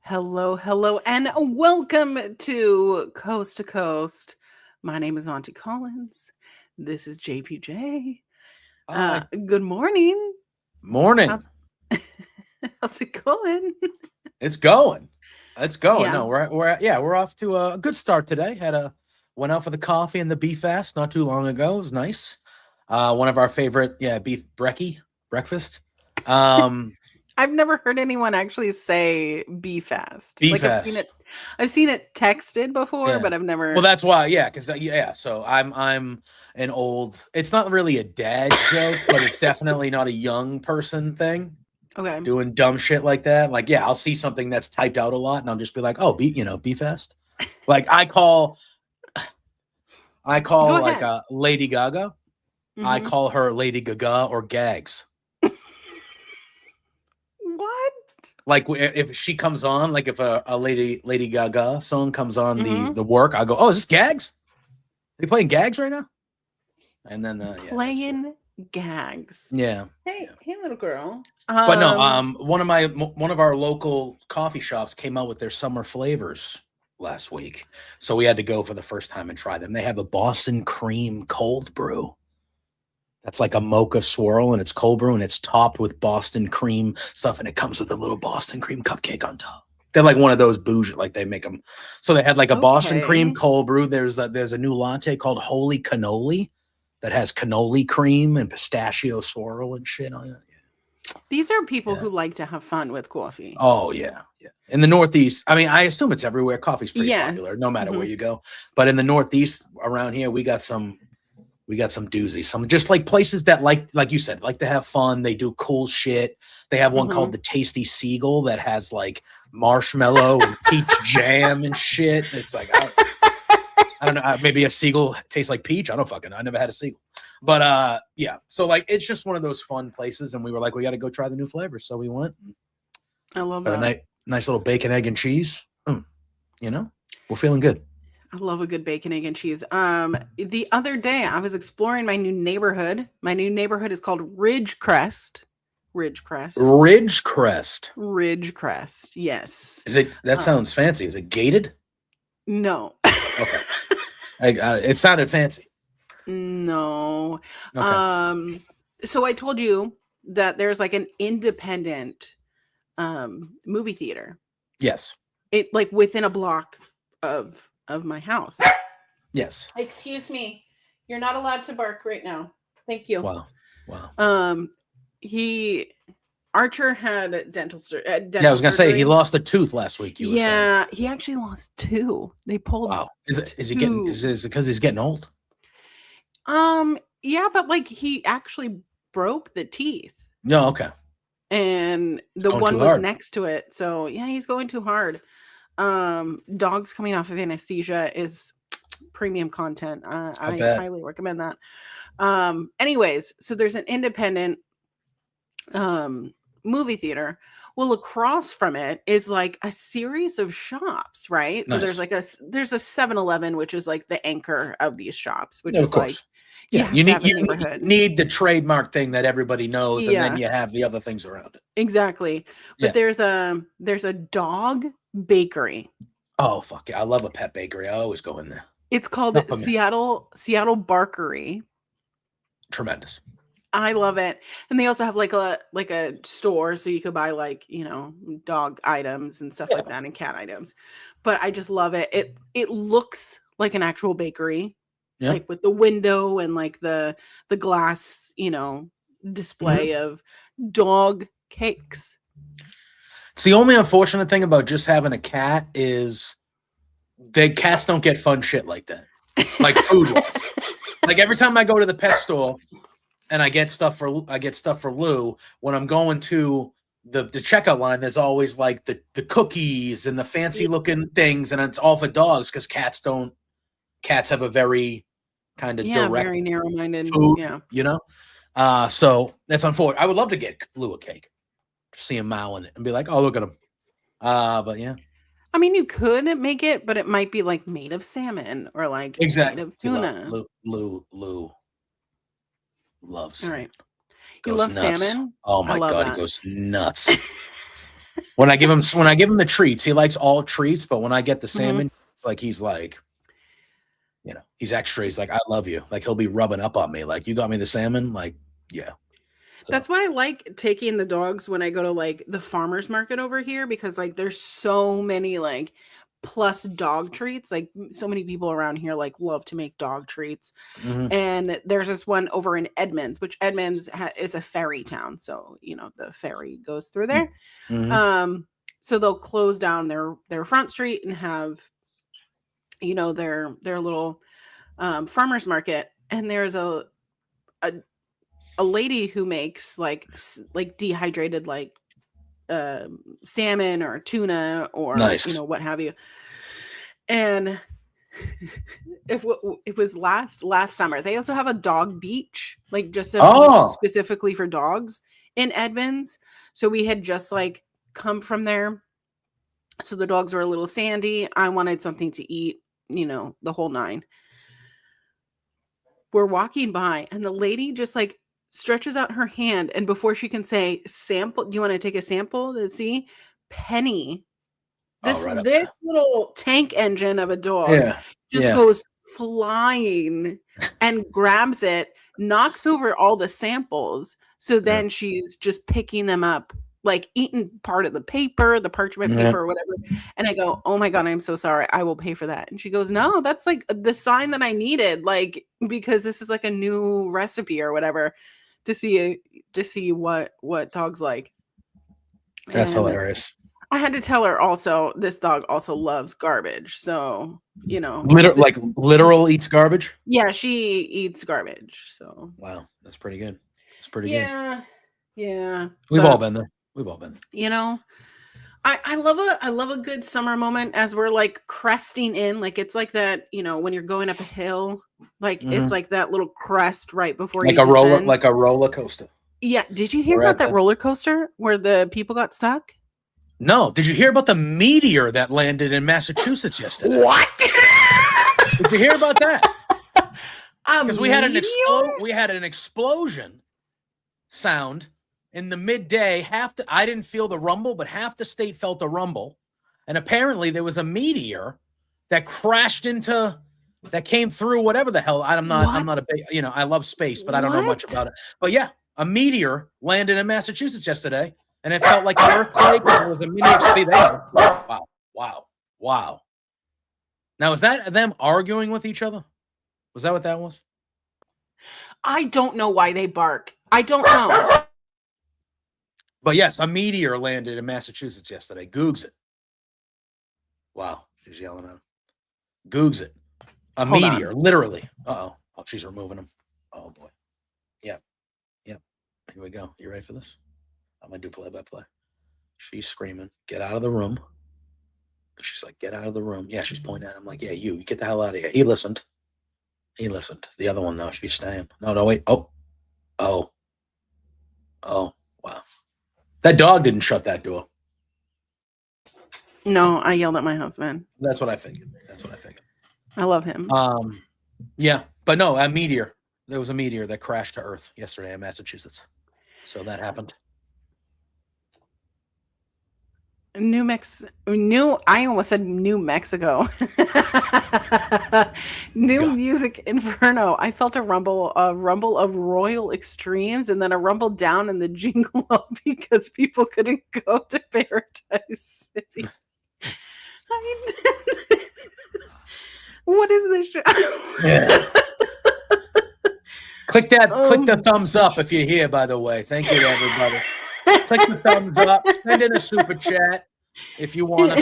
Hello, and welcome to Coast to Coast. My name is Auntie Collins. This is JPJ. Hi. Good morning. Morning. How's, how's it going? It's going. It's going. Yeah. No, we're off to a good start today. Went out for the coffee and the beef fast not too long ago. It was nice. One of our favorite, beef breakfast. I've never heard anyone actually say be fast. Beef Like fast. I've seen it texted before, Yeah. but I've never. Well, that's why, because So I'm an old. It's not really a dad joke, but it's definitely not a young person thing. Okay. Doing dumb shit like that. Like, I'll see something that's typed out a lot, and I'll just be like, "Oh, be fast." Like I call Go like ahead. Lady Gaga. I Mhm. call her Lady Gaga or Gags. What? Like if she comes on, like if a Lady Gaga song comes on Mhm. the work, I go, "Oh, is this Gags? Are you playing Gags right now?" And then Playing gags. yeah. Hey, little girl. But no, one of our local coffee shops came out with their summer flavors last week, so we had to go for the first time and try them. They have a Boston cream cold brew. That's like a mocha swirl, and it's cold brew, and it's topped with Boston cream stuff, and it comes with a little Boston cream cupcake on top. They're like one of those bougie, like they make them. So they had like a Boston cream Okay. cold brew. There's a new latte called Holy Cannoli that has cannoli cream and pistachio swirl and shit on it. These are people Yeah. who like to have fun with coffee. Oh yeah. In the Northeast, I mean, I assume it's everywhere. Coffee's pretty Yes. popular, no matter where Mhm. you go. But in the Northeast, around here, we got some doozies. Some just like places that like you said, like to have fun. They do cool shit. They have one called Mhm. the Tasty Seagull that has like marshmallow and peach jam and shit. It's like I don't know. Maybe a seagull tastes like peach. I never had a seagull. But yeah. So like it's just one of those fun places, and we were like, we got to go try the new flavors. So we went. I love Got that. a nice little bacon, egg, and cheese. We're feeling good. I love a good bacon, egg, and cheese. The other day I was exploring my new neighborhood. My new neighborhood is called Ridgecrest. Ridgecrest. Ridgecrest. Yes. Is it? That sounds fancy. Is it gated? No. Okay. It sounded fancy. No. Okay. So I told you that there's like an independent movie theater. Yes. It like within a block of my house. Yes. Excuse me. You're not allowed to bark right now. Thank you. Wow. Archer had dental surgery. Yeah, I was gonna say he lost a tooth last week. You were saying. Yeah, he actually lost 2. They pulled. Wow. Is he 2. getting? Is it because he's getting old? Yeah, but like he actually broke the teeth. No. Okay. And the Going one too was hard. next to it. So yeah, he's going too hard. Dogs coming off of anesthesia is premium content. I bet. highly recommend that. Anyways, so there's an independent movie theater. Well, across from it is like a series of shops, right? Nice. So there's a 7-Eleven, which is like the anchor of these shops, which Yeah, is of course. like Yeah, you need the trademark thing that everybody knows, and then you have the other things around it. Exactly. But there's a dog bakery. Oh fuck yeah! I love a pet bakery. I always go in there. It's called Seattle Barkery. Tremendous. I love it. And they also have like a store, so you could buy like, dog items and stuff like that, and cat items. But I just love it. It looks like an actual bakery. Yeah. Like with the window and like the glass, display of dog cakes. It's the only unfortunate thing about just having a cat is the cats don't get fun shit like that. Like food wise. Like every time I go to the pet store and I get stuff for Lou, when I'm going to the checkout line, there's always like the cookies and the fancy looking things, and it's all for dogs because cats have a very kind of direct, very narrow-minded food, so that's unfortunate. I would love to get Lou a cake, see him mowing it and be like, oh, look at him. But yeah, I mean, you could make it, but it might be like made of salmon or like made of tuna. Lou loves. All right, you love salmon. Oh my god, he goes nuts. When I give him the treats, he likes all treats, but when I get the salmon, it's like he's extra. He's like, I love you. Like he'll be rubbing up on me. Like, you got me the salmon. Like, yeah. So. That's why I like taking the dogs when I go to like the farmer's market over here, because like there's so many like plus dog treats. Like so many people around here like love to make dog treats. And there's this one over in Edmonds, which Edmonds is a ferry town. So, the ferry goes through there. So they'll close down their front street and have, their little farmer's market. And there's a lady who makes like dehydrated like salmon or tuna or what have you. And it was last summer. They also have a dog beach, like just a beach specifically for dogs in Edmonds. So we had just like come from there. So the dogs were a little sandy. I wanted something to eat, the whole nine. We're walking by and the lady just like stretches out her hand, and before she can say sample, do you want to take a sample to see? Penny, this little tank engine of a dog goes flying and grabs it, knocks over all the samples. So then she's just picking them up, like eating part of the paper, the parchment paper or whatever. And I go, oh my God, I'm so sorry. I will pay for that. And she goes, no, that's like the sign that I needed, like, because this is like a new recipe or whatever to see what dogs like. That's hilarious. I had to tell her also, this dog also loves garbage. So, literal eats garbage? Yeah, she eats garbage. So. Wow. That's pretty good. It's pretty good. Yeah. We've all been there. I love a good summer moment as we're like cresting in. Like it's like that, when you're going up a hill, like it's like that little crest right before you descend. Like a roller coaster. Yeah. Did you hear about that roller coaster where the people got stuck? No. Did you hear about the meteor that landed in Massachusetts yesterday? What? Did you hear about that? Because we had an explosion sound in the midday. I didn't feel the rumble, but half the state felt a rumble. And apparently there was a meteor that that came through whatever the hell. I'm not a big, I love space, but I don't know much about it. But yeah, a meteor landed in Massachusetts yesterday, and it felt like an earthquake. There was a meteor. See there. Wow. Now, is that them arguing with each other? Was that what that was? I don't know why they bark. I don't know. But yes, a meteor landed in Massachusetts yesterday. Googs it. Wow. She's yelling at him. Googs it. A meteor, literally. Uh-oh. Oh, she's removing him. Oh, boy. Yep. Here we go. You ready for this? I'm going to do play-by-play. She's screaming, get out of the room. She's like, get out of the room. Yeah, she's pointing at him like, yeah, you get the hell out of here. He listened. The other one, though, she's staying. No, wait. Oh, wow. That dog didn't shut that door. No, I yelled at my husband. That's what I figured. I love him. Yeah, but no, a meteor. There was a meteor that crashed to Earth yesterday in Massachusetts. So that happened. I almost said New Mexico. Music Inferno. I felt a rumble of Royal Extremes, and then a rumble down in the jingle because people couldn't go to Paradise City. What is this show? Yeah. Click the thumbs up if you're here, by the way. Thank you to everybody. Click the thumbs up. Send in a super chat if you want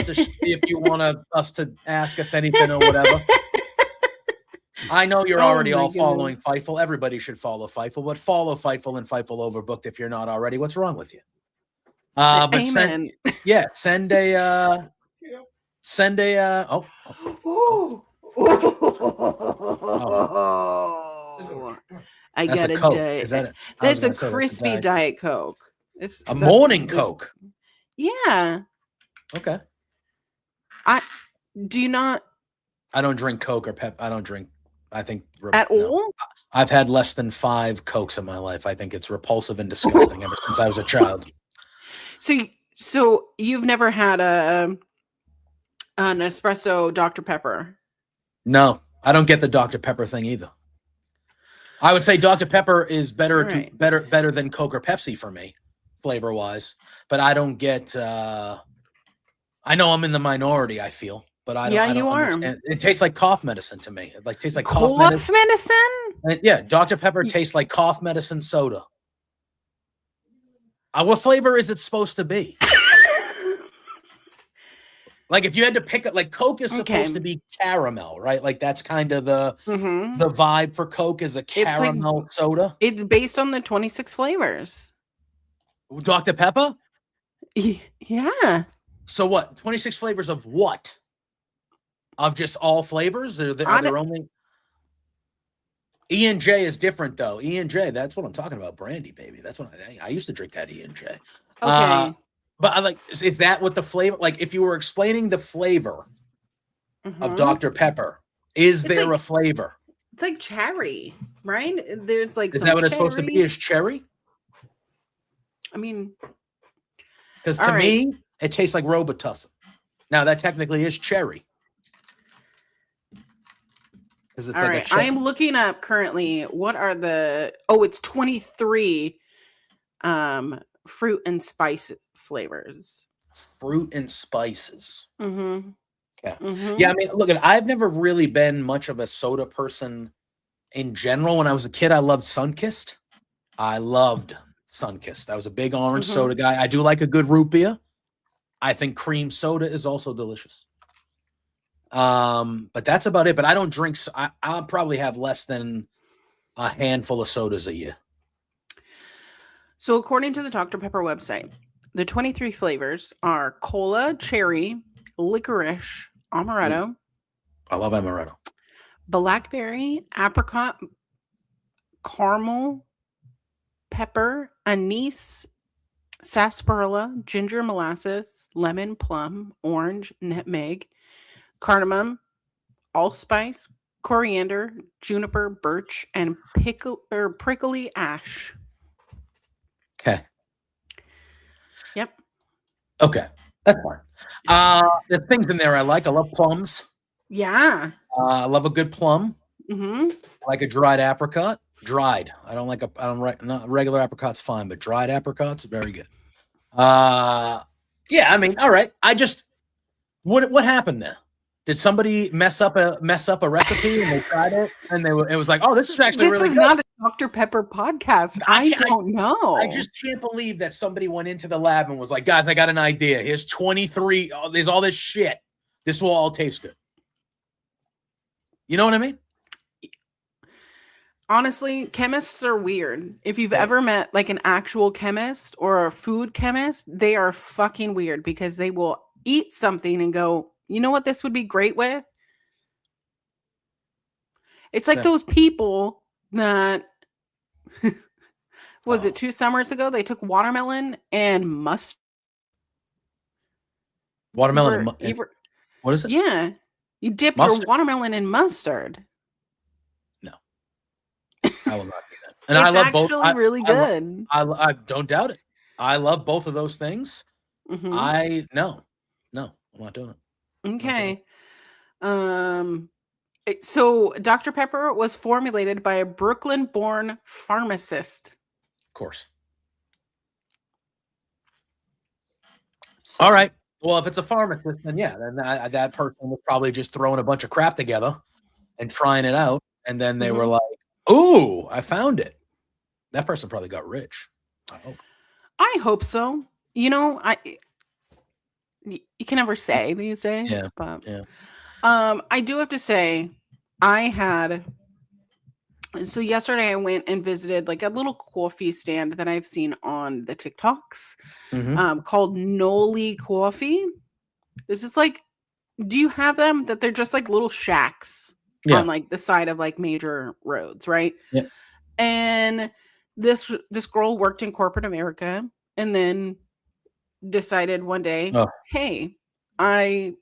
us to ask us anything or whatever. I know you're already all following Fightful. Everybody should follow Fightful, but follow Fightful and Fightful Overbooked if you're not already. What's wrong with you? But Amen. send a I got a Diet. That's a crispy Diet Coke. It's a morning Coke. Yeah. Okay. I don't drink Coke or Pep. I don't drink. I think at all. I've had less than 5 Cokes in my life. I think it's repulsive and disgusting ever since I was a child. So you've never had an espresso Dr. Pepper? No, I don't get the Dr. Pepper thing either. I would say Dr. Pepper is better Right. better than Coke or Pepsi for me, flavor wise. But I don't get. I know I'm in the minority. I feel, but I don't. Yeah, I don't you are. understand. It tastes like cough medicine to me. It like tastes like Cough medicine. medicine? Yeah, Dr. Pepper tastes like cough medicine soda. What flavor is it supposed to be? Like if you had to pick it, like Coke is supposed to be caramel, right? Like that's kind of the vibe for Coke is a caramel soda. It's based on the 26 flavors. Dr. Pepper? Yeah. So what? 26 flavors of what? Of just all flavors? Are there only E&J is different though. E&J, that's what I'm talking about. Brandy, baby. That's what I used to drink that E&J. Okay. But I like, is that what the flavor, like if you were explaining the flavor of Dr. Pepper, is there a flavor? It's like cherry, right? There's like is that what it's supposed to be? Is cherry? I mean, because to me, it tastes like Robitussin. Now that technically is cherry. It's all right. I am looking up currently. What are the? Oh, it's 23 fruit and spice flavors. Fruit and spices. Mm-hmm. Yeah. Mm-hmm. Yeah. I mean, look, I've never really been much of a soda person in general. When I was a kid, I loved Sunkist. I was a big orange soda guy. I do like a good root beer. I think cream soda is also delicious. But that's about it. But I don't drink. I'll probably have less than a handful of sodas a year. So according to the Dr. Pepper website, the 23 flavors are cola, cherry, licorice, amaretto. I love amaretto. Blackberry, apricot, caramel, pepper, anise, sarsaparilla, ginger, molasses, lemon, plum, orange, nutmeg, cardamom, allspice, coriander, juniper, birch, and prickly ash. Okay. Yep. Okay. That's fine. There's things in there I like. I love plums. Yeah. I love a good plum. Mm-hmm. I like a dried apricot. Dried. I don't like not regular apricot's fine, but dried apricots are very good. Yeah, I mean, all right. What happened there? Did somebody mess up a recipe and they tried it and it was like, oh, this is actually really good. This is not a Dr. Pepper podcast. I don't know. I just can't believe that somebody went into the lab and was like, guys, I got an idea. Here's 23. Oh, there's all this shit. This will all taste good. You know what I mean? Honestly, chemists are weird. If you've ever met like an actual chemist or a food chemist, they are fucking weird because they will eat something and go, you know what this would be great with? It's like those people that was it 2 summers ago? They took watermelon and mustard. Watermelon what is it? Yeah. You dip your watermelon in mustard. No. I will not do that. And I love both. It's really good. I don't doubt it. I love both of those things. Mm-hmm. No, I'm not doing it. Okay. So Dr. Pepper was formulated by a Brooklyn-born pharmacist. Of course. So, all right. Well, if it's a pharmacist, then yeah, then that person was probably just throwing a bunch of crap together and trying it out, and then they were like, "Ooh, I found it." That person probably got rich. I hope so. You know, you can never say these days, but I do have to say, so yesterday I went and visited like a little coffee stand that I've seen on the TikToks called Noli Coffee. This is like, do you have them? That they're just like little shacks on like the side of like major roads, right? Yeah. And this girl worked in corporate America and then decided one day, hey, I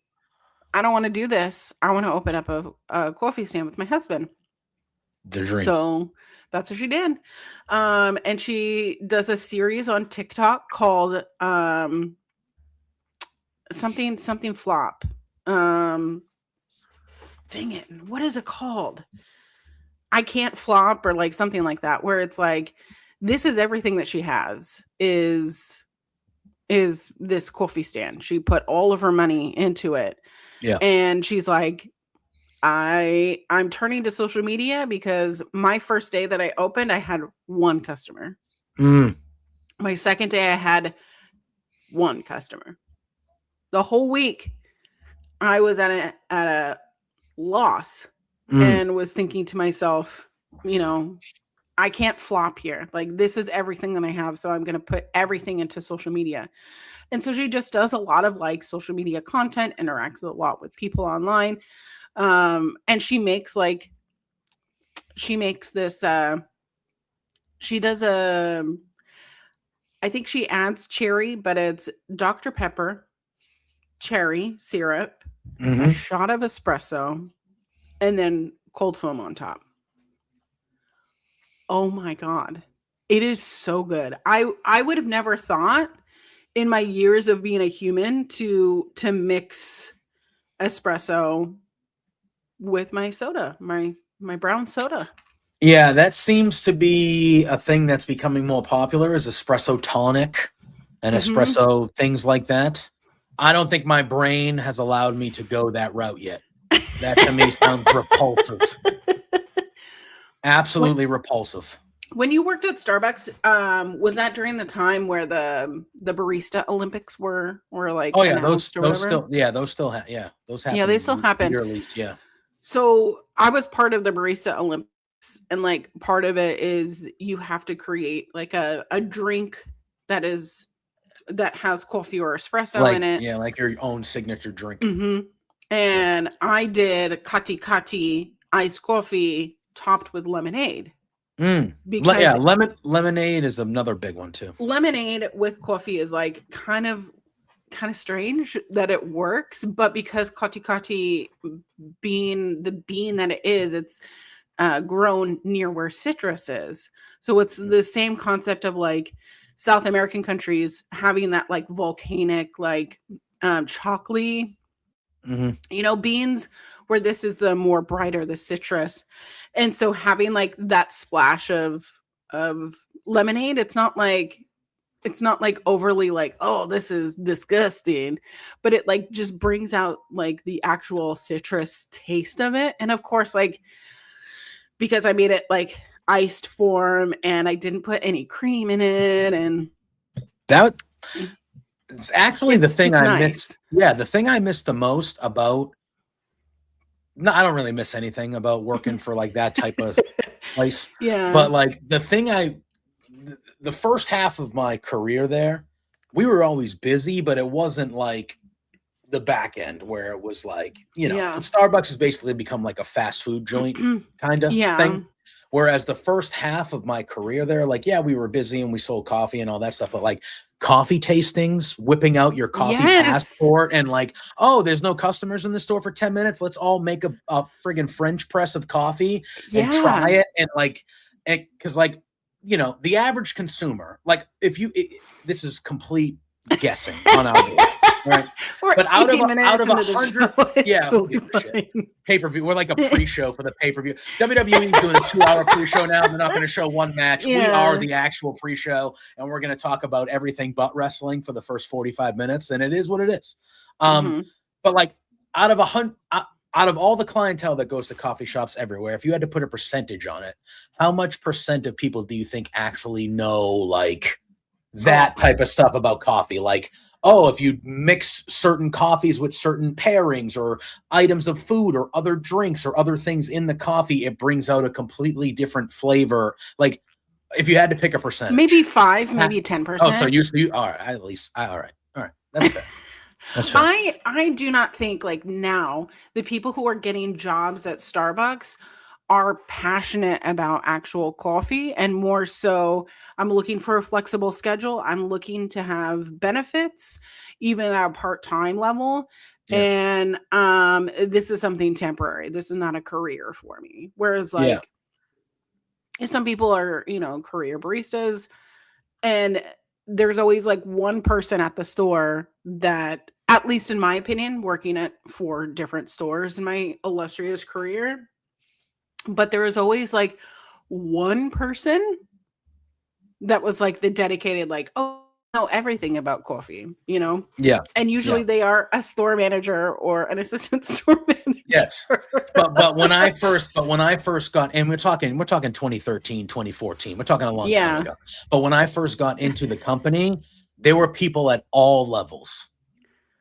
don't want to do this. I want to open up a coffee stand with my husband. So that's what she did. And she does a series on TikTok called something flop. Dang it. What is it called? I can't flop or like something like that, where it's like, this is everything that she has is this coffee stand. She put all of her money into it. Yeah. And she's like, I'm turning to social media because my first day that I opened, I had one customer. My second day, I had one customer. The whole week, I was at a loss and was thinking to myself, I can't flop here. Like, this is everything that I have. So I'm going to put everything into social media. And so she just does a lot of like social media content, interacts a lot with people online. And she makes this, she does I think she adds cherry, but it's Dr. Pepper, cherry syrup, a shot of espresso, and then cold foam on top. Oh my God. It is so good. I would have never thought in my years of being a human to mix espresso with my soda, my brown soda. Yeah, that seems to be a thing that's becoming more popular, is espresso tonic and espresso things like that. I don't think my brain has allowed me to go that route yet. That to me sounds repulsive. Absolutely repulsive. When you worked at Starbucks, was that during the time where the barista Olympics were like? Oh yeah, those still happen. Yeah, they still happen. Yearly, yeah. So I was part of the barista Olympics, and like part of it is you have to create like a drink that has coffee or espresso in it. Yeah, like your own signature drink. And I did kati kati iced coffee topped with lemonade. Because lemonade is another big one too. Lemonade with coffee is like kind of strange that it works, but because kati kati being the bean that it is, it's grown near where citrus is. So it's the same concept of like South American countries having that like volcanic, like chocolatey, beans, where this is the more brighter, the citrus. And so having like that splash of lemonade, it's not like overly like, oh, this is disgusting, but it like just brings out like the actual citrus taste of it. And of course, like, because I made it like iced form and I didn't put any cream in it, and that it's actually the thing I missed. Yeah, the thing I missed the most about. No, I don't really miss anything about working for like that type of place. Yeah. But like the first half of my career there, we were always busy, but it wasn't like the back end where it was like, Starbucks has basically become like a fast food joint kind of thing. Whereas the first half of my career there, like, yeah, we were busy and we sold coffee and all that stuff, but like coffee tastings, whipping out your coffee passport and like, oh, there's no customers in the store for 10 minutes. Let's all make a friggin' French press of coffee and try it. And like, because like, the average consumer, like this is complete guessing on our right? But out of 100, pay-per-view. We're like a pre-show for the pay-per-view. WWE is doing a 2-hour pre-show now. They're not going to show one match. We are the actual pre-show, and we're going to talk about everything but wrestling for the first 45 minutes, and it is what it is. But like out of all the clientele that goes to coffee shops everywhere, if you had to put a percentage on it, how much percent of people do you think actually know like that type of stuff about coffee? Like, oh, if you mix certain coffees with certain pairings or items of food or other drinks or other things in the coffee, it brings out a completely different flavor. Like, if you had to pick a percentage, maybe 5, maybe 10%. Oh, so you all right? At least, all right. That's fair. That's fair. I do not think like now the people who are getting jobs at Starbucks are passionate about actual coffee, and more so I'm looking for a flexible schedule. I'm looking to have benefits even at a part-time level. And this is something temporary. This is not a career for me. Whereas like if some people are, career baristas, and there's always like one person at the store that at least in my opinion, working at 4 different stores in my illustrious career. But there was always like one person that was like the dedicated, like, oh, I know everything about coffee, you know? Yeah. And usually they are a store manager or an assistant store manager. Yes. But when I first got, and we're talking 2013, 2014, we're talking a long time ago. But when I first got into the company, there were people at all levels.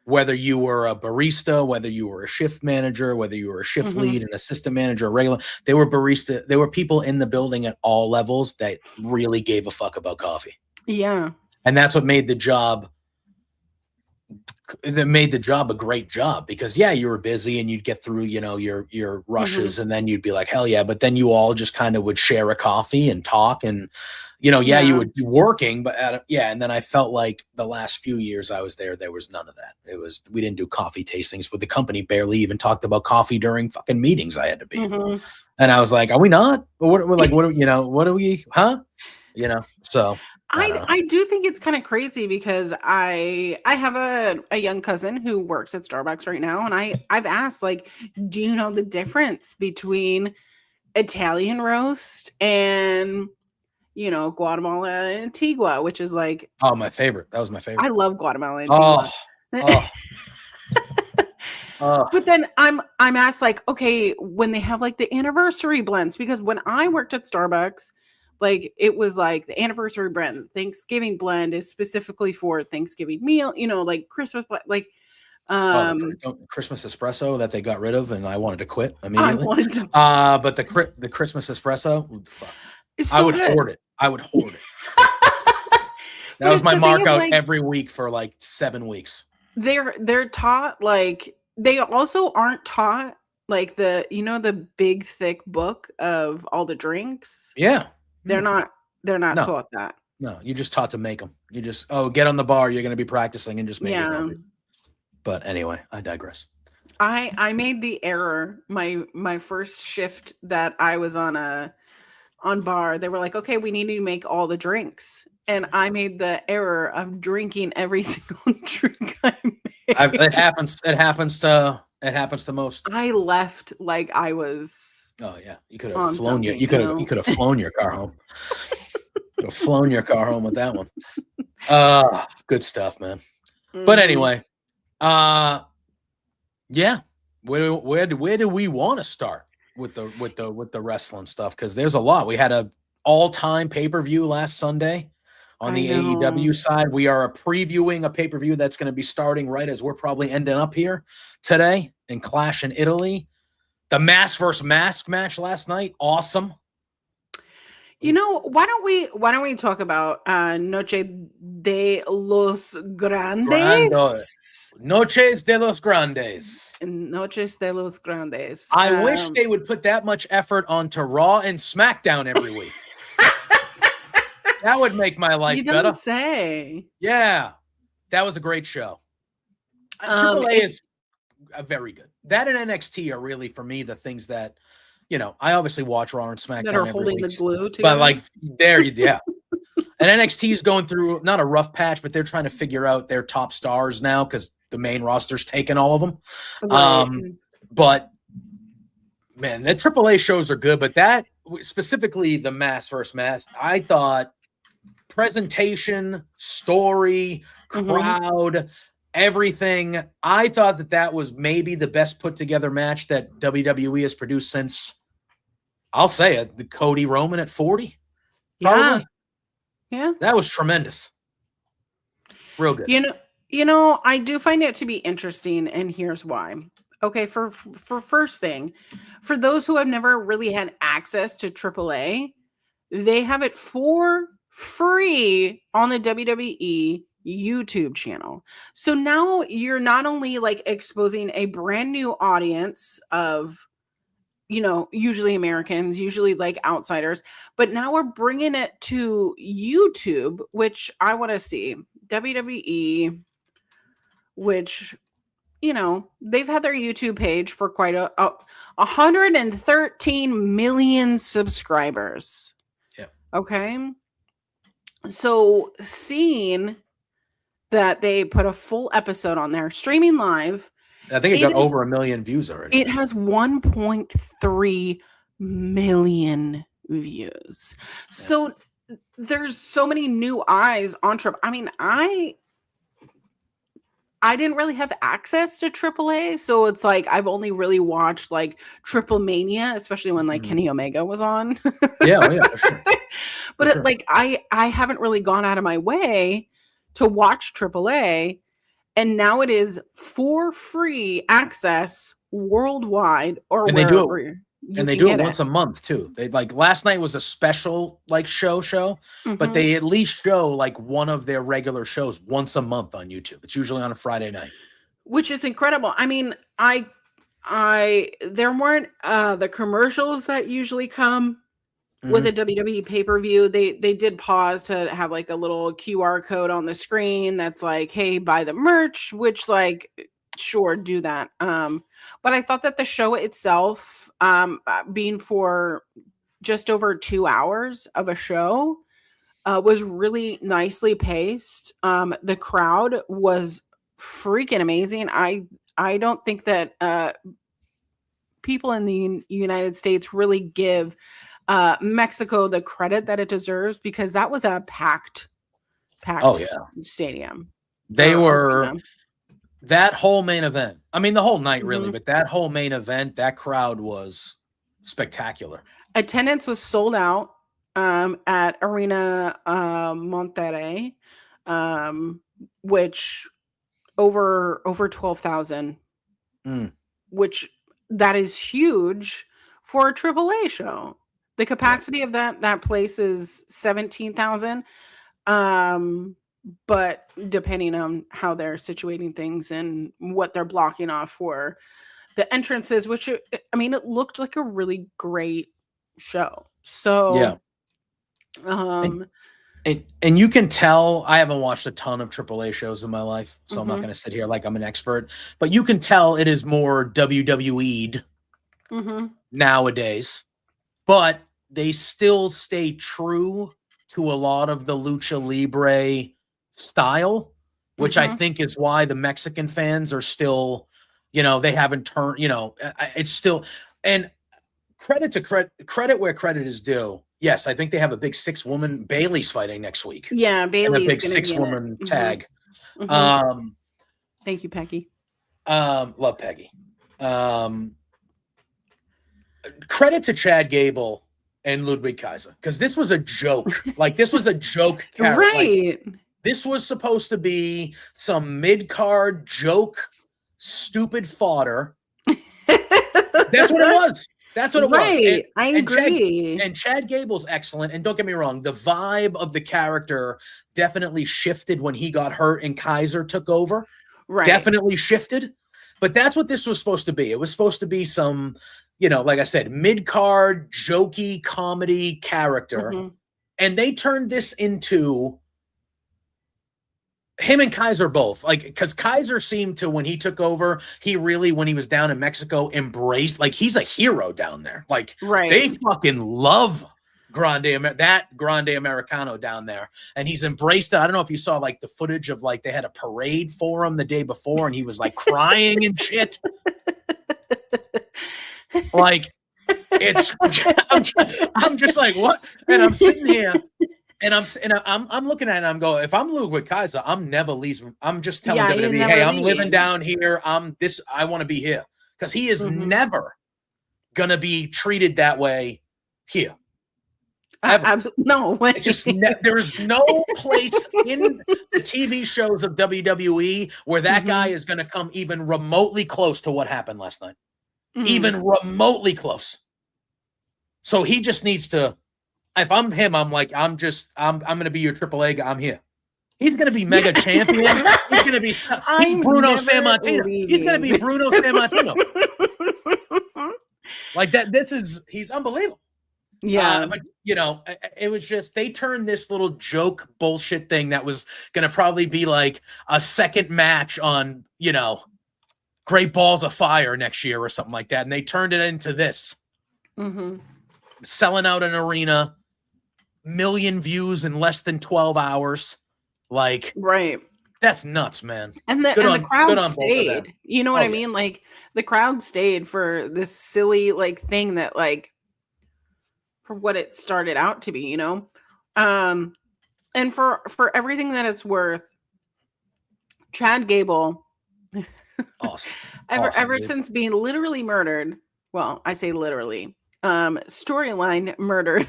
Whether you were a barista, whether you were a shift manager, whether you were a shift lead, an assistant manager, a regular, there were people in the building at all levels that really gave a fuck about coffee. Yeah. And that's what made the job a great job, because you were busy and you'd get through, your rushes, and then you'd be like, hell yeah. But then you all just kind of would share a coffee and talk, and you would be working, but and then I felt like the last few years I was there was none of that. We didn't do coffee tastings, but the company barely even talked about coffee during fucking meetings I had to be in. And I was like, are we not? What are we, huh? So I do think it's kind of crazy, because I have a young cousin who works at Starbucks right now, and I've asked, like, do you know the difference between Italian roast and Guatemala and Antigua, which is like, my favorite. That was my favorite. I love Guatemala and Antigua. But then I'm asked, like, okay, when they have like the anniversary blends, because when I worked at Starbucks, like, it was like the anniversary blend, Thanksgiving blend is specifically for Thanksgiving meal, like Christmas, like Christmas espresso that they got rid of, and I wanted to quit immediately. But the Christmas espresso, fuck. I would hoard it. That was my mark out, like, every week for like 7 weeks. They're taught, like, they also aren't taught like the big thick book of all the drinks. Yeah. They're not taught that. No, you just taught to make them. You just, get on the bar, you're going to be practicing, and just make it. But anyway, I digress. I made the error my first shift that I was on bar. They were like, okay, we need to make all the drinks, and I made the error of drinking every single drink I made. It happens to most. I left like I was. Oh yeah, you could have flown you could have flown your car home. Could have flown your car home with that one. Good stuff, man. But anyway, where do we want to start with the wrestling stuff? Because there's a lot. We had a all-time pay-per-view last Sunday on the AEW side. We are previewing a pay-per-view that's going to be starting right as we're probably ending up here today in Clash in Italy. The mask versus mask match last night, awesome. Why don't we talk about Noche de los Grandes? Noches de los Grandes. Noches de los Grandes. I wish they would put that much effort onto Raw and SmackDown every week. That would make my life better. You don't say. Yeah, that was a great show. Triple A is very good. That and NXT are really, for me, the things that, I obviously watch Raw and SmackDown that are holding the glue too. But like yeah. And NXT is going through not a rough patch, but they're trying to figure out their top stars now because the main roster's taken all of them. Right. But man, the AAA shows are good, but that specifically the mask versus mask, I thought presentation, story, crowd, everything. I thought that was maybe the best put together match that WWE has produced since, I'll say it, the Cody Roman at 40. Probably. Yeah. That was tremendous. Real good. I do find it to be interesting, and here's why. Okay, for first thing, for those who have never really had access to AAA, they have it for free on the WWE YouTube channel. So now you're not only like exposing a brand new audience of, usually Americans, usually like outsiders, but now we're bringing it to YouTube, which I want to see. WWE, which, they've had their YouTube page for quite 113 million subscribers. Yeah. Okay. So seeing that they put a full episode on there, streaming live. I think it got over 1 million views already. It has 1.3 million views. So there's so many new eyes on Trip. I mean, I didn't really have access to AAA, so it's like I've only really watched like Triple Mania, especially when like Kenny Omega was on. Yeah, for sure. But like I haven't really gone out of my way to watch AAA, and now it is for free access worldwide, or and wherever they do it once a month too. They like last night was a special like show, but they at least show like one of their regular shows once a month on YouTube. It's usually on a Friday night, which is incredible. I mean, there weren't the commercials that usually come with a WWE pay-per-view. They did pause to have like a little QR code on the screen that's like, hey, buy the merch, which like sure, do that. But I thought that the show itself, being for just over 2 hours of a show, was really nicely paced. The crowd was freaking amazing. I don't think that people in the United States really give Mexico the credit that it deserves, because that was a packed stadium. They were that whole main event. I mean, the whole night really, but that whole main event, that crowd was spectacular. Attendance was sold out at Arena Monterrey, which over 12,000, which that is huge for a AAA show. The capacity of that place is 17,000. But depending on how they're situating things and what they're blocking off for the entrances, which I mean, it looked like a really great show. So, and you can tell, I haven't watched a ton of AAA shows in my life, so I'm not going to sit here like I'm an expert, but you can tell it is more WWE'd nowadays, but they still stay true to a lot of the Lucha Libre style, which I think is why the Mexican fans are still, they haven't turned, it's still, and credit where credit is due. Yes, I think they have a big 6-woman. Bailey's fighting next week. Yeah, Bailey's a big 6-woman tag. Thank you, Peggy. Love Peggy. Credit to Chad Gable and Ludwig Kaiser, because this was a joke. Like, this was a joke character. Right. Like, this was supposed to be some mid-card joke, stupid fodder. That's what it was. That's what it was. I agree. And Chad Gable's excellent. And don't get me wrong, the vibe of the character definitely shifted when he got hurt and Kaiser took over. Right. Definitely shifted. But that's what this was supposed to be. It was supposed to be some, like I said, mid-card, jokey comedy character. And they turned this into him and Kaiser both, like, because Kaiser seemed to, when he took over, he really, when he was down in Mexico, embraced, like, he's a hero down there. Like, they fucking love that Grande Americano down there. And he's embraced it. I don't know if you saw, like, the footage of, like, they had a parade for him the day before, and he was, like, crying and shit. Like, I'm just like, what? And I'm sitting here. And I'm looking at it and I'm going, if I'm Ludwig Kaiser, I'm never leaving. I'm just telling WWE, hey, I'm living down here. I want to be here. Because he is never gonna be treated that way here. No way. There is no place in the TV shows of WWE where that guy is gonna come even remotely close to what happened last night. Even remotely close. So he just needs to. If I'm him, I'm like, I'm going to be your AAA guy. I'm here. He's going to be mega champion. He's going to be, he's Bruno Sammartino. He's going to be Bruno Sammartino. Like that. He's unbelievable. Yeah. But it was just, they turned this little joke bullshit thing that was going to probably be like a second match on, Great Balls of Fire next year or something like that. And they turned it into this. Selling out an arena. 1 million views in less than 12 hours. Like, That's nuts, man. And the crowd stayed. You know what I mean? Yeah. Like the crowd stayed for this silly like thing that like for what it started out to be, you know? And for everything that it's worth, Chad Gable, awesome. ever since being literally murdered, well, I say literally, storyline murdered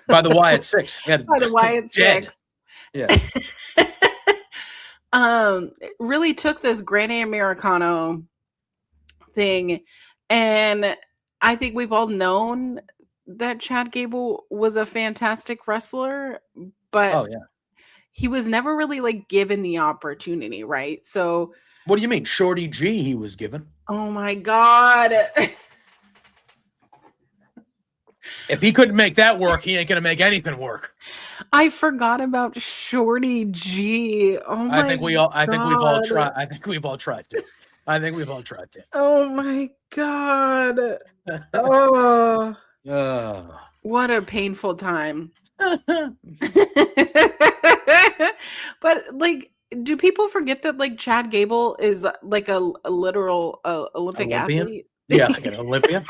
by the Wyatt Six. By the Wyatt Six. Yes. Really took this Grande Americano thing, and I think we've all known that Chad Gable was a fantastic wrestler, but he was never really like given the opportunity, right? So what do you mean? Shorty G he was given. Oh my God. If he couldn't make that work, he ain't gonna make anything work. I forgot about Shorty G. Oh my God. I think we've all tried. I think we've all tried to. Oh my God. Oh. What a painful time. But like, do people forget that like Chad Gable is like a literal Olympic athlete? Yeah, like an Olympian.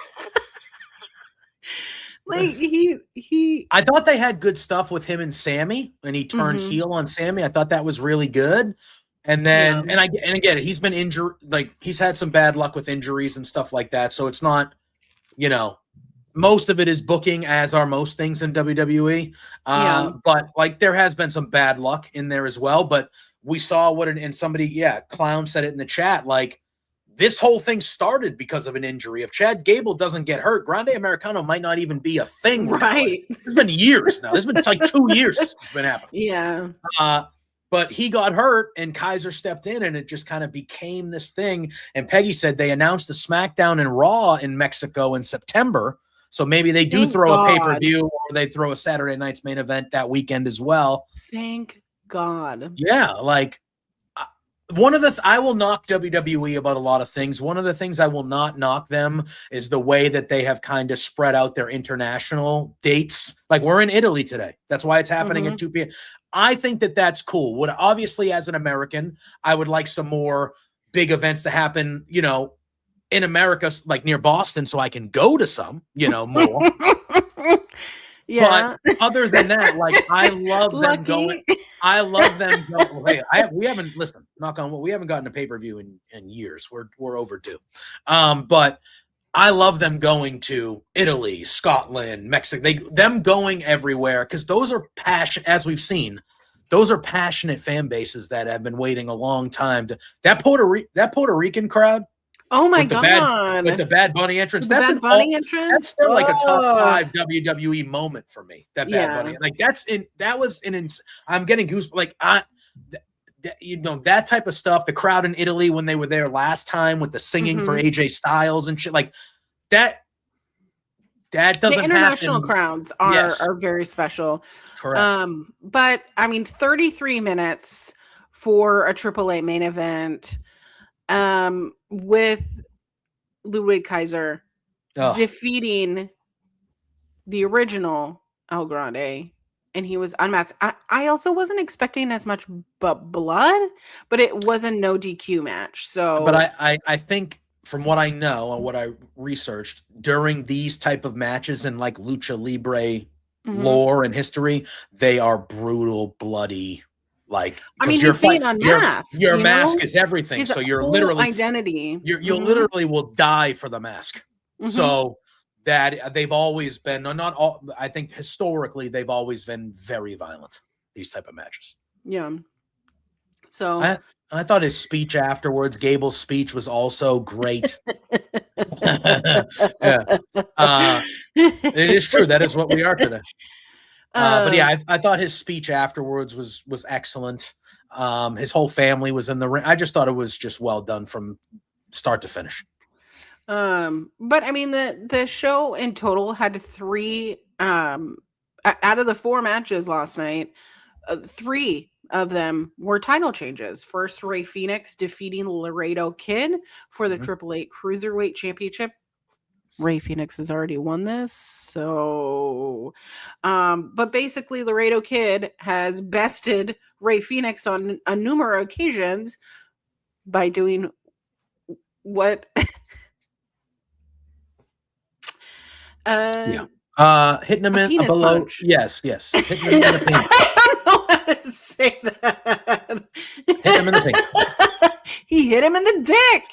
Like he I thought they had good stuff with him and Sammy, and he turned heel on Sammy. I thought that was really good. And then and again, he's been injured, like he's had some bad luck with injuries and stuff like that. So it's not, you know, most of it is booking, as are most things in WWE. But like there has been some bad luck in there as well. But we saw and somebody, Clown said it in the chat, like this whole thing started because of an injury. If Chad Gable doesn't get hurt, Grande Americano might not even be a thing. Right. It's been years now. It's been like 2 years since it's been happening. Yeah. But he got hurt and Kaiser stepped in and it just kind of became this thing. And Peggy said they announced the SmackDown and Raw in Mexico in September. So maybe they do throw a pay-per-view or they throw a Saturday night's main event that weekend as well. Thank God. Yeah, like I will knock WWE about a lot of things. One of the things I will not knock them is the way that they have kind of spread out their international dates. Like we're in Italy today. That's why it's happening at 2 p.m. I think that that's cool. Obviously, as an American, I would like some more big events to happen, you know, in America, like near Boston, so I can go to some, you know, more. Yeah. But other than that, like I love them going. I love them going. Hey, we haven't listened. Knock on wood. We haven't gotten a pay-per-view in years. We're overdue. But I love them going to Italy, Scotland, Mexico. Them going everywhere because those are passionate. As we've seen, those are passionate fan bases that have been waiting a long time. That Puerto Rican crowd. Oh my God! With the Bad Bunny entrance, that's still like a top 5 WWE moment for me. That Bad Bunny, like I'm getting goosebumps. Like you know, that type of stuff. The crowd in Italy when they were there last time with the singing for AJ Styles and shit like that. That doesn't happen. The international crowds are very special. Correct. But I mean, 33 minutes for a AAA main event. With Ludwig Kaiser defeating the original El Grande, and he was unmatched. I also wasn't expecting as much blood, but it was a no DQ match. So, but I think from what I know and what I researched during these type of matches in like Lucha Libre lore and history, they are brutal, bloody. Like, I mean, you're fighting on mask. Your mask is everything. His so you're literally identity. You literally will die for the mask. So that they've always been not all. I think historically they've always been very violent. These type of matches. Yeah. So I thought his speech afterwards, Gable's speech, was also great. Yeah. It is true. That is what we are today. But yeah, I thought his speech afterwards was excellent. His whole family was in the ring. I just thought it was just well done from start to finish. But I mean, the show in total had 3 out of the 4 matches last night. 3 of them were title changes. First, Rey Fenix defeating Laredo Kid for the AAA Cruiserweight Championship. Ray Phoenix has already won this. So, but basically, Laredo Kid has bested Ray Phoenix on a numerous occasions by doing what? Yeah. Hitting him A in a penis below. punch. Yes. Hitting him in the penis. I don't know how to say that. Hitting him in the penis. He hit him in the dick.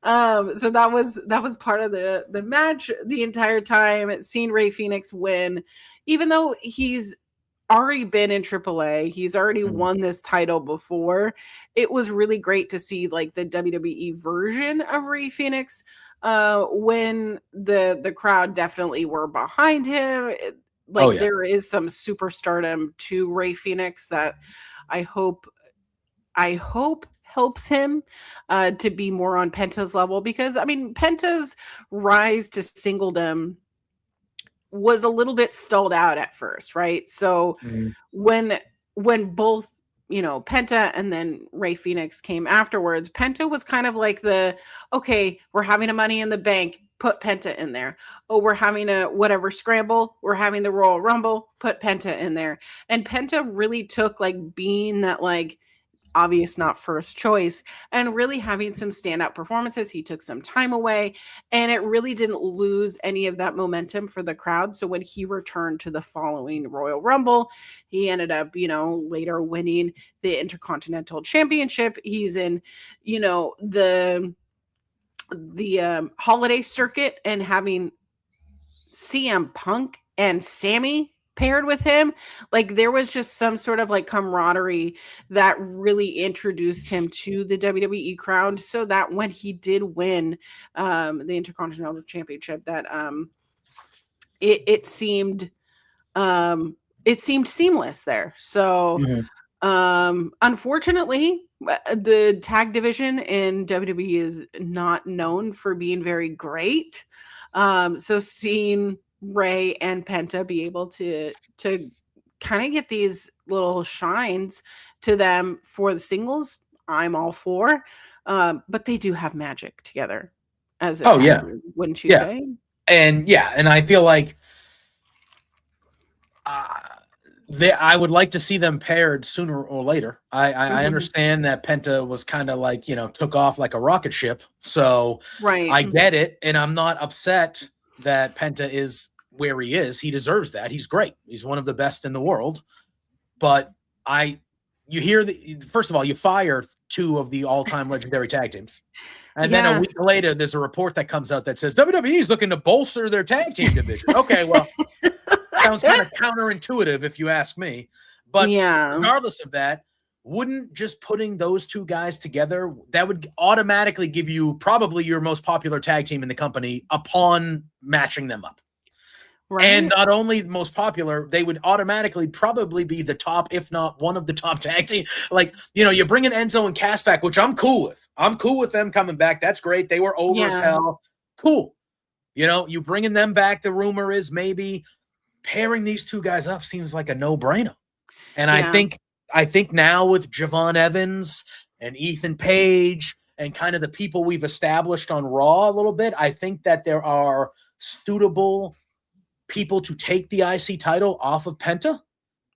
So that was part of the match the entire time. Seeing Ray Phoenix win, even though he's already been in AAA, he's already won this title before. It was really great to see like the WWE version of Ray Phoenix when the crowd definitely were behind him. There is some superstardom to Ray Phoenix that I hope helps him to be more on Penta's level, because I mean Penta's rise to singledom was a little bit stalled out at first, right? So when both, you know, Penta and then Ray Phoenix came afterwards, Penta was kind of like okay, we're having a Money in the Bank, put Penta in there. Oh, we're having a whatever scramble, we're having the Royal Rumble, put Penta in there. And Penta really took like being that like obvious not first choice and really having some standout performances. He took some time away and it really didn't lose any of that momentum for the crowd. So when he returned to the following Royal Rumble, he ended up, you know, later winning the Intercontinental Championship. He's in, you know, the holiday circuit and having CM Punk and Sammy paired with him. Like there was just some sort of like camaraderie that really introduced him to the WWE crowd, so that when he did win the Intercontinental Championship, that it seemed seamless there. So unfortunately, the tag division in WWE is not known for being very great. So seeing Ray and Penta be able to kind of get these little shines to them for the singles, I'm all for. But they do have magic together as a tag team, wouldn't you say? And I feel like I would like to see them paired sooner or later. I understand that Penta was kind of like, you know, took off like a rocket ship. So I get it. And I'm not upset that Penta is where he is. He deserves that. He's great. He's one of the best in the world. But you hear first of all, you fire two of the all-time legendary tag teams. And then a week later, there's a report that comes out that says WWE is looking to bolster their tag team division. Okay, well, sounds kind of counterintuitive if you ask me. But regardless of that, wouldn't just putting those two guys together, that would automatically give you probably your most popular tag team in the company upon matching them up. Right. And not only most popular, they would automatically probably be the top, if not one of the top tag team. Like, you know, you're bringing Enzo and Cass back, which I'm cool with. I'm cool with them coming back. That's great. They were over as hell. Cool. You know, you bringing them back, the rumor is maybe pairing these two guys up seems like a no-brainer. And I think now with Javon Evans and Ethan Page and kind of the people we've established on Raw a little bit, I think that there are suitable people to take the IC title off of Penta.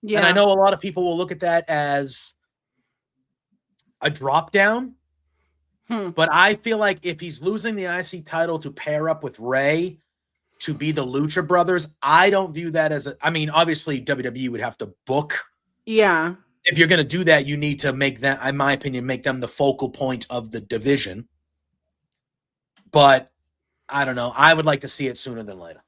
Yeah. And I know a lot of people will look at that as a drop down. But I feel like if he's losing the IC title to pair up with Ray to be the Lucha Brothers, I don't view that as I mean, obviously WWE would have to book. Yeah. If you're going to do that, you need to make them, in my opinion, make them the focal point of the division. But I don't know. I would like to see it sooner than later.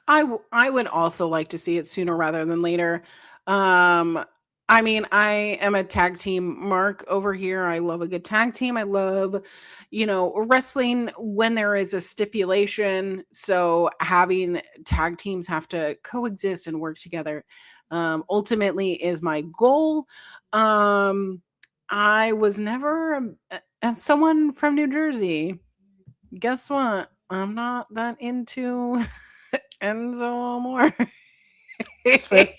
I would also like to see it sooner rather than later. I mean, I am a tag team mark over here. I love a good tag team. I love, you know, wrestling when there is a stipulation. So having tag teams have to coexist and work together ultimately is my goal. I was never someone from New Jersey. Guess what? I'm not that into Enzo more. That's fair.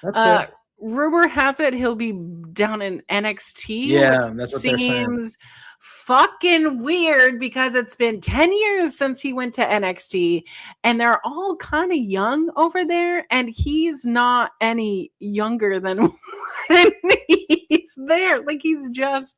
That's fair. Rumor has it he'll be down in NXT. Yeah, that's what they're saying. fucking weird because it's been 10 years since he went to NXT and they're all kind of young over there and he's not any younger than when he's there. Like he's just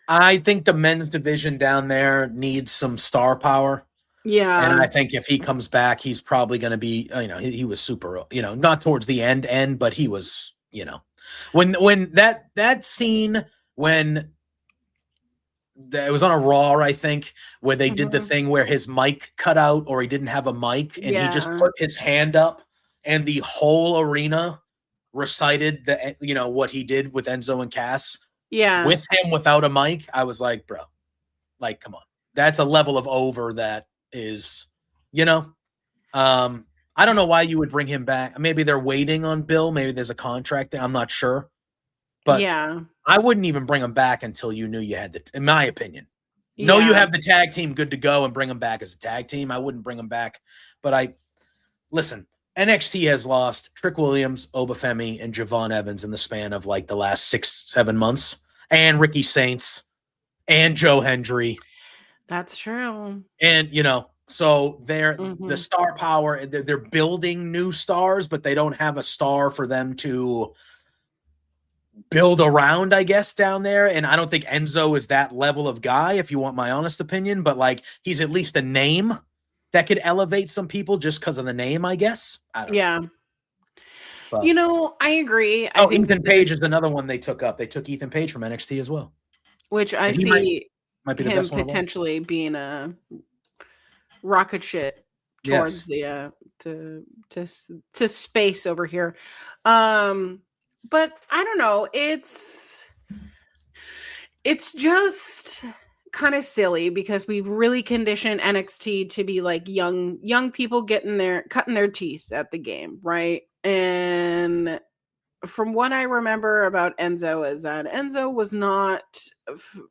I think the men's division down there needs some star power. And I think if he comes back, he's probably going to be, he was super, not towards the end, but he was, when that scene when it was on a Raw, I think, where they did the thing where his mic cut out or he didn't have a mic and he just put his hand up and the whole arena recited what he did with Enzo and Cass with him without a mic. I was like, bro, like, come on. That's a level of over that is, I don't know why you would bring him back. Maybe they're waiting on Bill. Maybe there's a contract there. I'm not sure. But I wouldn't even bring him back until you knew you had in my opinion. No, you have the tag team good to go and bring him back as a tag team. I wouldn't bring him back. But listen, NXT has lost Trick Williams, Obafemi, and Javon Evans in the span of like the last 6-7 months. And Ricky Saints and Joe Hendry. That's true. And, so they're the star power, they're building new stars, but they don't have a star for them to build around, I guess, down there. And I don't think Enzo is that level of guy, if you want my honest opinion, but like he's at least a name that could elevate some people just because of the name, I guess. I don't know. But, I agree. I think Ethan Page is another one they took up. They took Ethan Page from NXT as well. Which I see might be the best one potentially being a rocket ship towards the to space over here. But I don't know. It's just kind of silly because we've really conditioned NXT to be like young people cutting their teeth at the game, right? And from what I remember about Enzo is that Enzo was not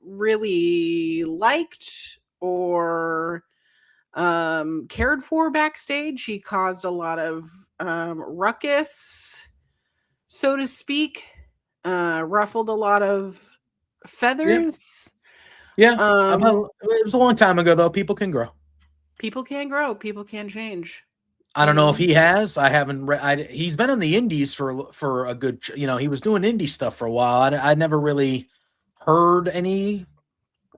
really liked or cared for backstage. He caused a lot of ruckus, so to speak, ruffled a lot of feathers. Yeah. It was a long time ago, though. People can grow. People can grow. People can change. I don't know if he has. I haven't read. He's been on the indies for a good, he was doing indie stuff for a while. I never really heard any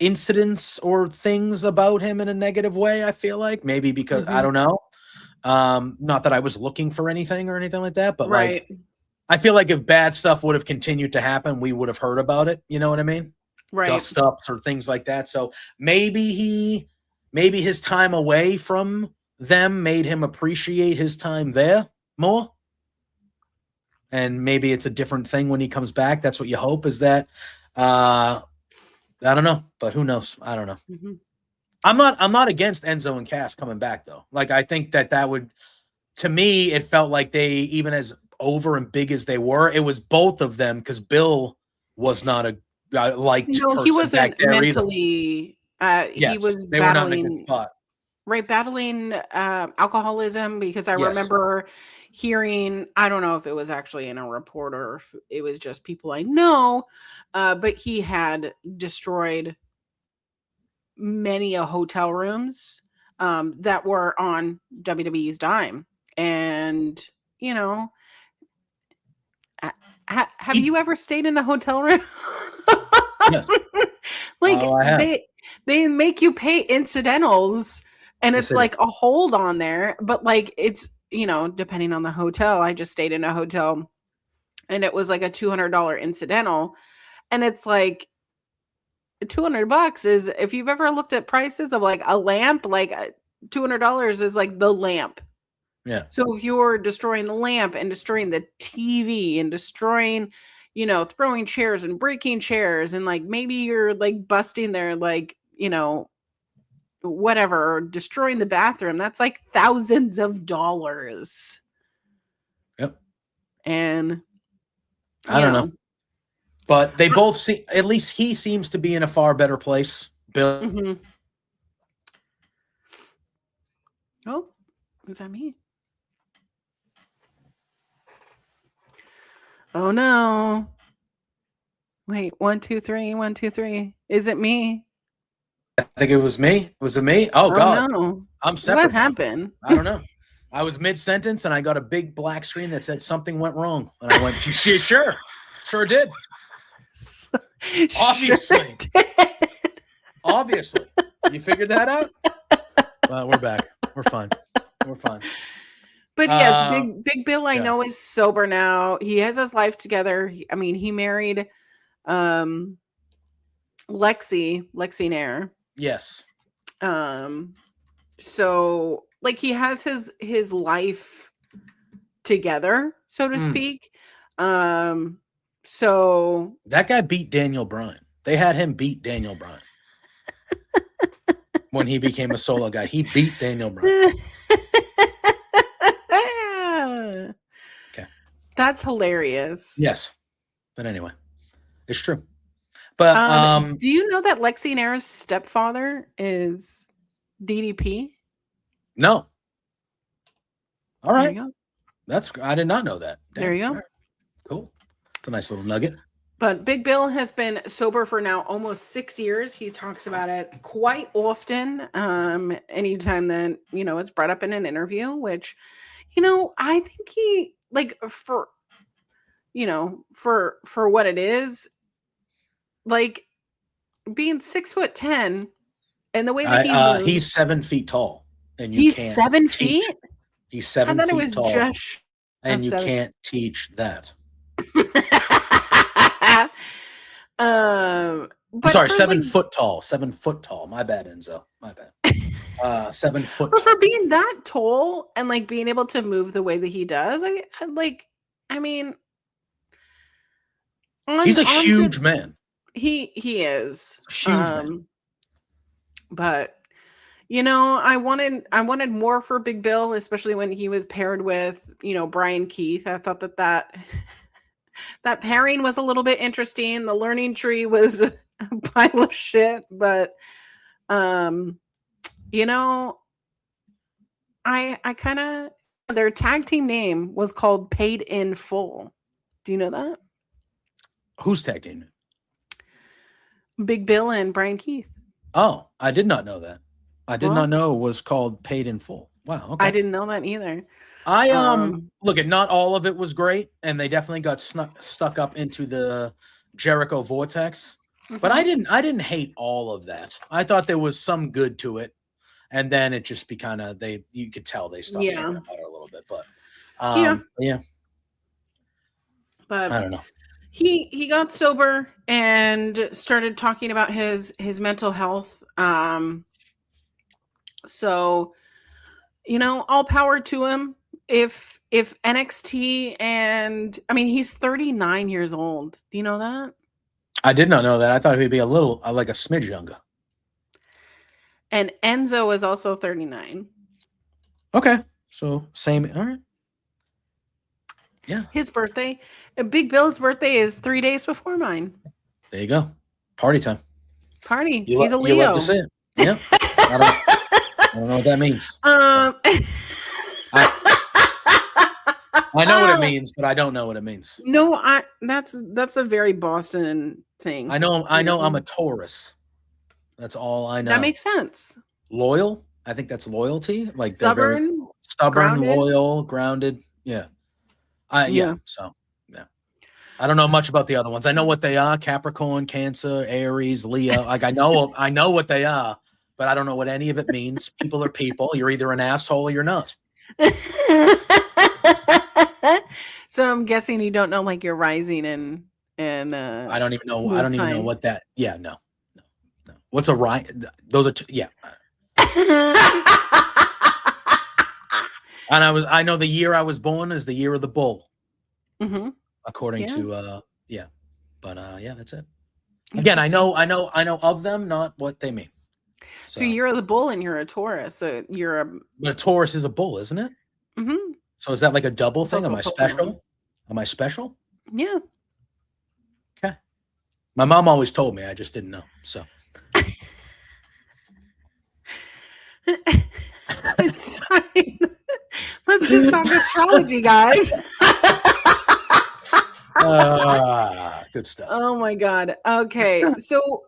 incidents or things about him in a negative way. I feel like maybe because I don't know. Not that I was looking for anything or anything like that, but like, I feel like if bad stuff would have continued to happen, we would have heard about it. You know what I mean? Right. Dust ups or things like that. So maybe his time away from them made him appreciate his time there more. And maybe it's a different thing when he comes back. That's what you hope is that, I don't know, but who knows? I don't know. I'm not against Enzo and Cass coming back though. Like, I think that would, to me, it felt like they, even as over and big as they were, it was both of them because Bill was not a liked person. He wasn't mentally. He was they were not in a good spot. Right, battling alcoholism because I remember hearing, I don't know if it was actually in a report or if it was just people I know, but he had destroyed many hotel rooms that were on WWE's dime. And, have you ever stayed in a hotel room? Yes. Like they make you pay incidentals. And it's like a hold on there, but like it's, depending on the hotel. I just stayed in a hotel and it was like a $200 incidental. And it's like $200 is, if you've ever looked at prices of like a lamp, like $200 is like the lamp. Yeah. So if you're destroying the lamp and destroying the TV and destroying, throwing chairs and breaking chairs and like maybe you're like busting their like, whatever, destroying the bathroom, that's like thousands of dollars. Yep. And I don't know. But they both see, at least he seems to be in a far better place. Bill. Oh, is that me? Oh no. Wait, 1, 2, 3, 1, 2, 3. Is it me? I think it was me. Was it me? Oh, Oh God. no. I'm separate. What happened? I don't know. I was mid-sentence, and I got a big black screen that said something went wrong. And I went, sure. Sure did. Obviously. Sure did. Obviously. You figured that out? Well, we're back. We're fine. We're fine. But yes, Big Bill, I know, is sober now. He has his life together. He married Lexi Nair. Yes. So like he has his life together, so to speak. So that guy beat Daniel Bryan. They had him beat Daniel Bryan. When he became a solo guy, he beat Daniel Bryan. Okay. That's hilarious. Yes. But anyway, it's true. But do you know that Lexi Nair's stepfather is DDP? No. All right. There you go. I did not know that. Damn. There you go. Right. Cool. It's a nice little nugget. But Big Bill has been sober for now almost 6 years. He talks about it quite often. Anytime that, it's brought up in an interview, which, I think he, like, for what it is, like, being 6'10" and the way that he moves, he's 7 feet tall. And he's 7 feet? He's 7 feet tall. I thought it was just and you can't teach that. Sorry, 7 foot tall. 7 foot tall. My bad, Enzo. My bad. 7 foot. But for being that tall and like being able to move the way that he does, he's a huge man. He is huge man. But I wanted more for Big Bill, especially when he was paired with Brian Keith. I thought that pairing was a little bit interesting. The learning tree was a pile of shit, but I kind of, their tag team name was called Paid in Full. Do you know that? Who's tag team? Big Bill and Brian Keith. Oh, I did not know that. I did not know it was called Paid in Full. Wow. Okay. I didn't know that either. Look, not all of it was great, and they definitely got stuck up into the Jericho vortex. Mm-hmm. But I didn't hate all of that. I thought there was some good to it, and then it just you could tell they stopped talking about it a little bit. But yeah. But I don't know. He got sober and started talking about his mental health. So all power to him. If NXT and he's 39 years old. Do you know that? I did not know that. I thought he'd be a little like a smidge younger. And Enzo is also 39. Okay. So same. All right. Yeah. His birthday, Big Bill's birthday is 3 days before mine. There you go. Party time. Party. He's a Leo. You love to see it. Yeah. I don't know what that means. I know what it means, but I don't know what it means. No, that's a very Boston thing. I know I'm a Taurus. That's all I know. That makes sense. Loyal? I think that's loyalty. Like stubborn, grounded. Loyal, grounded. Yeah. Yeah. So yeah. I don't know much about the other ones. I know what they are: Capricorn, Cancer, Aries, Leo. Like I know what they are, but I don't know what any of it means. People are people. You're either an asshole or you're not. So I'm guessing you don't know like your rising and I don't even know what that. Yeah, no. What's a rise? Those are yeah. And I know the year I was born is the year of the bull. Mm-hmm. According to But yeah, that's it. Again, I know of them, not what they mean. So you're the bull and you're a Taurus. So But a Taurus is a bull, isn't it? Mm-hmm. So is that like a double thing? Am I special? Am I special? Yeah. Okay. My mom always told me. I just didn't know. So. Sorry. Let's just talk astrology, guys. Good stuff. Oh my God. Okay. So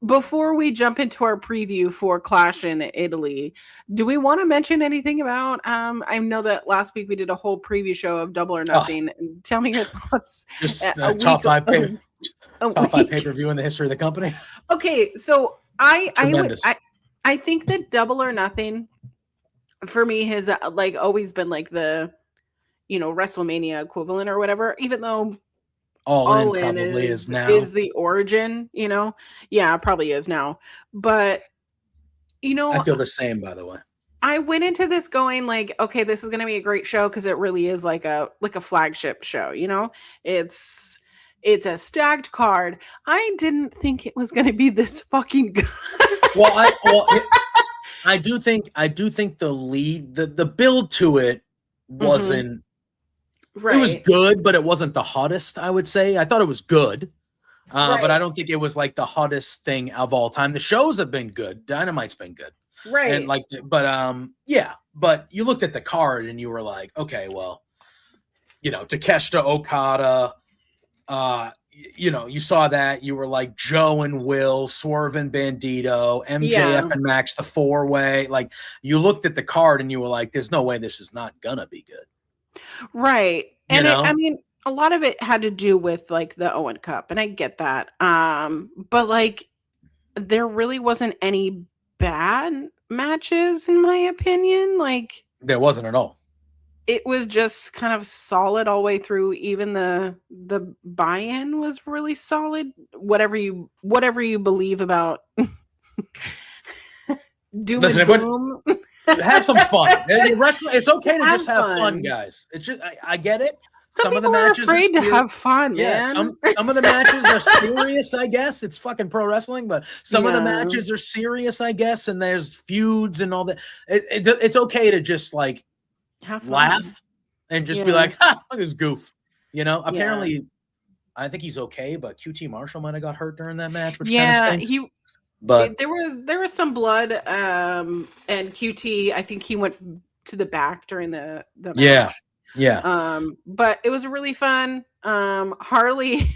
before we jump into our preview for Clash in Italy, do we want to mention anything about? I know that last week we did a whole preview show of Double or Nothing. Tell me your thoughts. Just A top week, five week. pay-per-view in the history of the company. Okay, so Tremendous. I think that Double or Nothing for me has like always been like the WrestleMania equivalent or whatever, even though All in probably is now. is the origin, yeah, it probably is now, but I feel the same, by the way. I went into this going like, okay, this is going to be a great show because it really is like a flagship show. It's a stacked card. I didn't think it was going to be this fucking good. I do think the build to it wasn't. Right. It was good, but it wasn't the hottest. I would say I thought it was good, but I don't think it was like the hottest thing of all time. The shows have been good. Dynamite's been good. Right. And but you looked at the card and you were like, okay, well, Takeshita Okada, you saw that, you were like Joe and Will, Swerve and Bandito, MJF and Max, the 4-way. Like, you looked at the card and you were like, there's no way this is not gonna be good. Right. And I mean, a lot of it had to do with like the Owen Cup, and I get that. But like there really wasn't any bad matches in my opinion. Like there wasn't at all. It was just kind of solid all the way through. Even the buy-in was really solid. Whatever you believe about doom and boom. Have some fun. It's okay to just have fun, guys. It's just I get it. Some of the matches are afraid to have fun, man. Some of the matches are serious, I guess. It's fucking pro wrestling, but some of the matches are serious, I guess, and there's feuds and all that. It's okay to just like laugh and just be like, "Ha, look at this goof." Apparently, I think he's okay, but QT Marshall might have got hurt during that match, which kind of stinks. But there was some blood, and QT, I think he went to the back during the match. Yeah. But it was really fun. Harley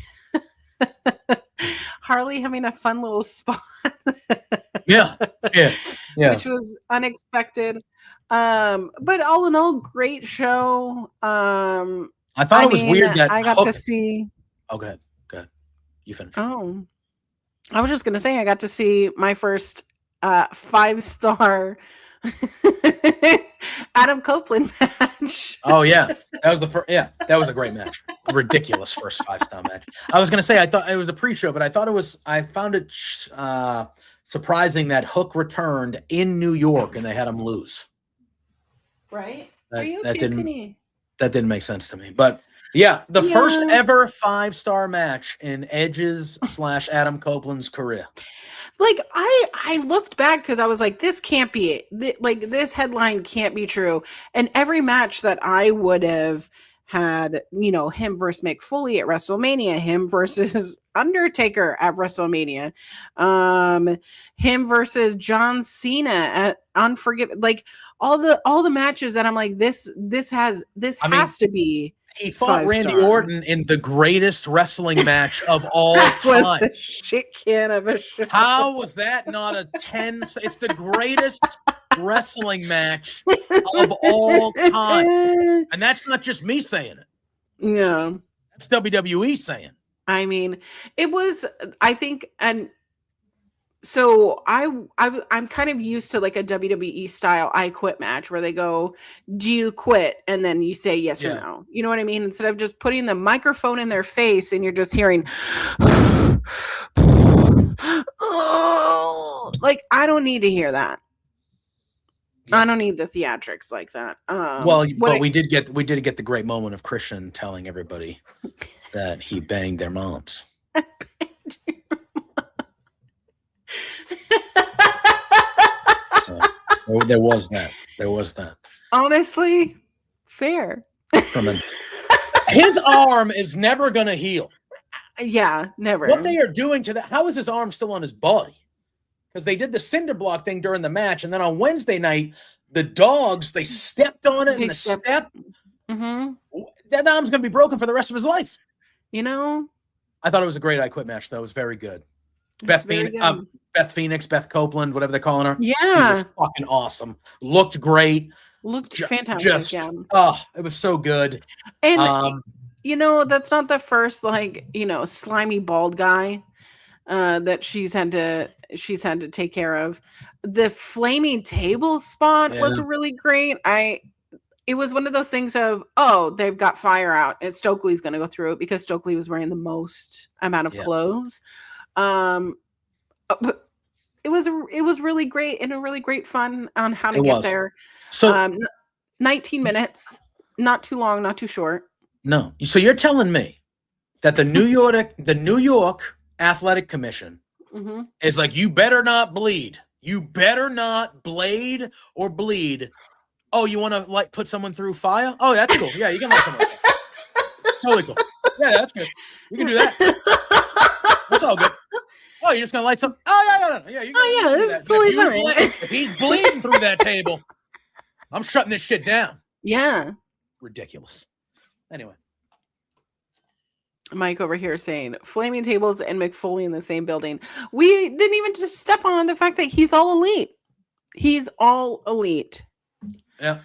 having a fun little spot. Yeah. Which was unexpected. But all in all, great show. I thought it was weird that I got to see. Oh, go ahead. You finish. Oh, I was just gonna say I got to see my first 5-star Adam Copeland match. Oh yeah, that was the first. Yeah, that was a great match. A ridiculous first 5-star match. I was gonna say I thought it was a pre-show, but I found it surprising that Hook returned in New York and they had him lose. Right? That didn't make sense to me, but. Yeah, the first ever 5-star match in Edge's / Adam Copeland's career. Like I looked back because I was like, this can't be it. Like this headline can't be true. And every match that I would have had, him versus Mick Foley at WrestleMania, him versus Undertaker at WrestleMania, him versus John Cena at Unforgiven, like all the matches that I'm like, this has to be. He fought Randy Orton in the greatest wrestling match of all time. Was a shit can of a show. How was that not a 10? It's the greatest wrestling match of all time. And that's not just me saying it. Yeah. That's WWE saying. I mean, it was, I think, and so I'm kind of used to like a WWE style I quit match where they go, do you quit? And then you say yes or no. You know what I mean? Instead of just putting the microphone in their face and you're just hearing, like, I don't need to hear that. Yeah. I don't need the theatrics like that. But we did get the great moment of Christian telling everybody that he banged their moms. So there was that. Honestly, fair. His arm is never going to heal. Yeah, never. What they are doing to that? How is his arm still on his body? Because they did the cinder block thing during the match, and then on Wednesday night, the dogs they stepped on it, and the step. Mm-hmm. That arm's going to be broken for the rest of his life. I thought it was a great I Quit match, though. It was very good. Beth Phoenix, Beth Copeland, whatever they're calling her. Yeah. She was fucking awesome. Looked great. Looked fantastic. It was so good. And that's not the first slimy bald guy that she's had to take care of. The flaming table spot was really great. It was one of those things of, they've got fire out and Stokely's going to go through it because Stokely was wearing the most amount of clothes. But it was really great and a really great fun on how to get there. So 19 minutes, not too long, not too short. No. So you're telling me that the New York Athletic Commission is like, you better not bleed. You better not blade or bleed. Oh, you want to put someone through fire? Oh, that's cool. Yeah, you can let someone. Totally cool. Yeah, that's good. You can do that. That's all good. Oh, you're just gonna light some? Oh yeah. You that's totally fine. If he's bleeding through that table, I'm shutting this shit down. Yeah. Ridiculous. Anyway. Mike over here saying flaming tables and McFoley in the same building. We didn't even just step on the fact that he's all elite. He's all elite. Yeah.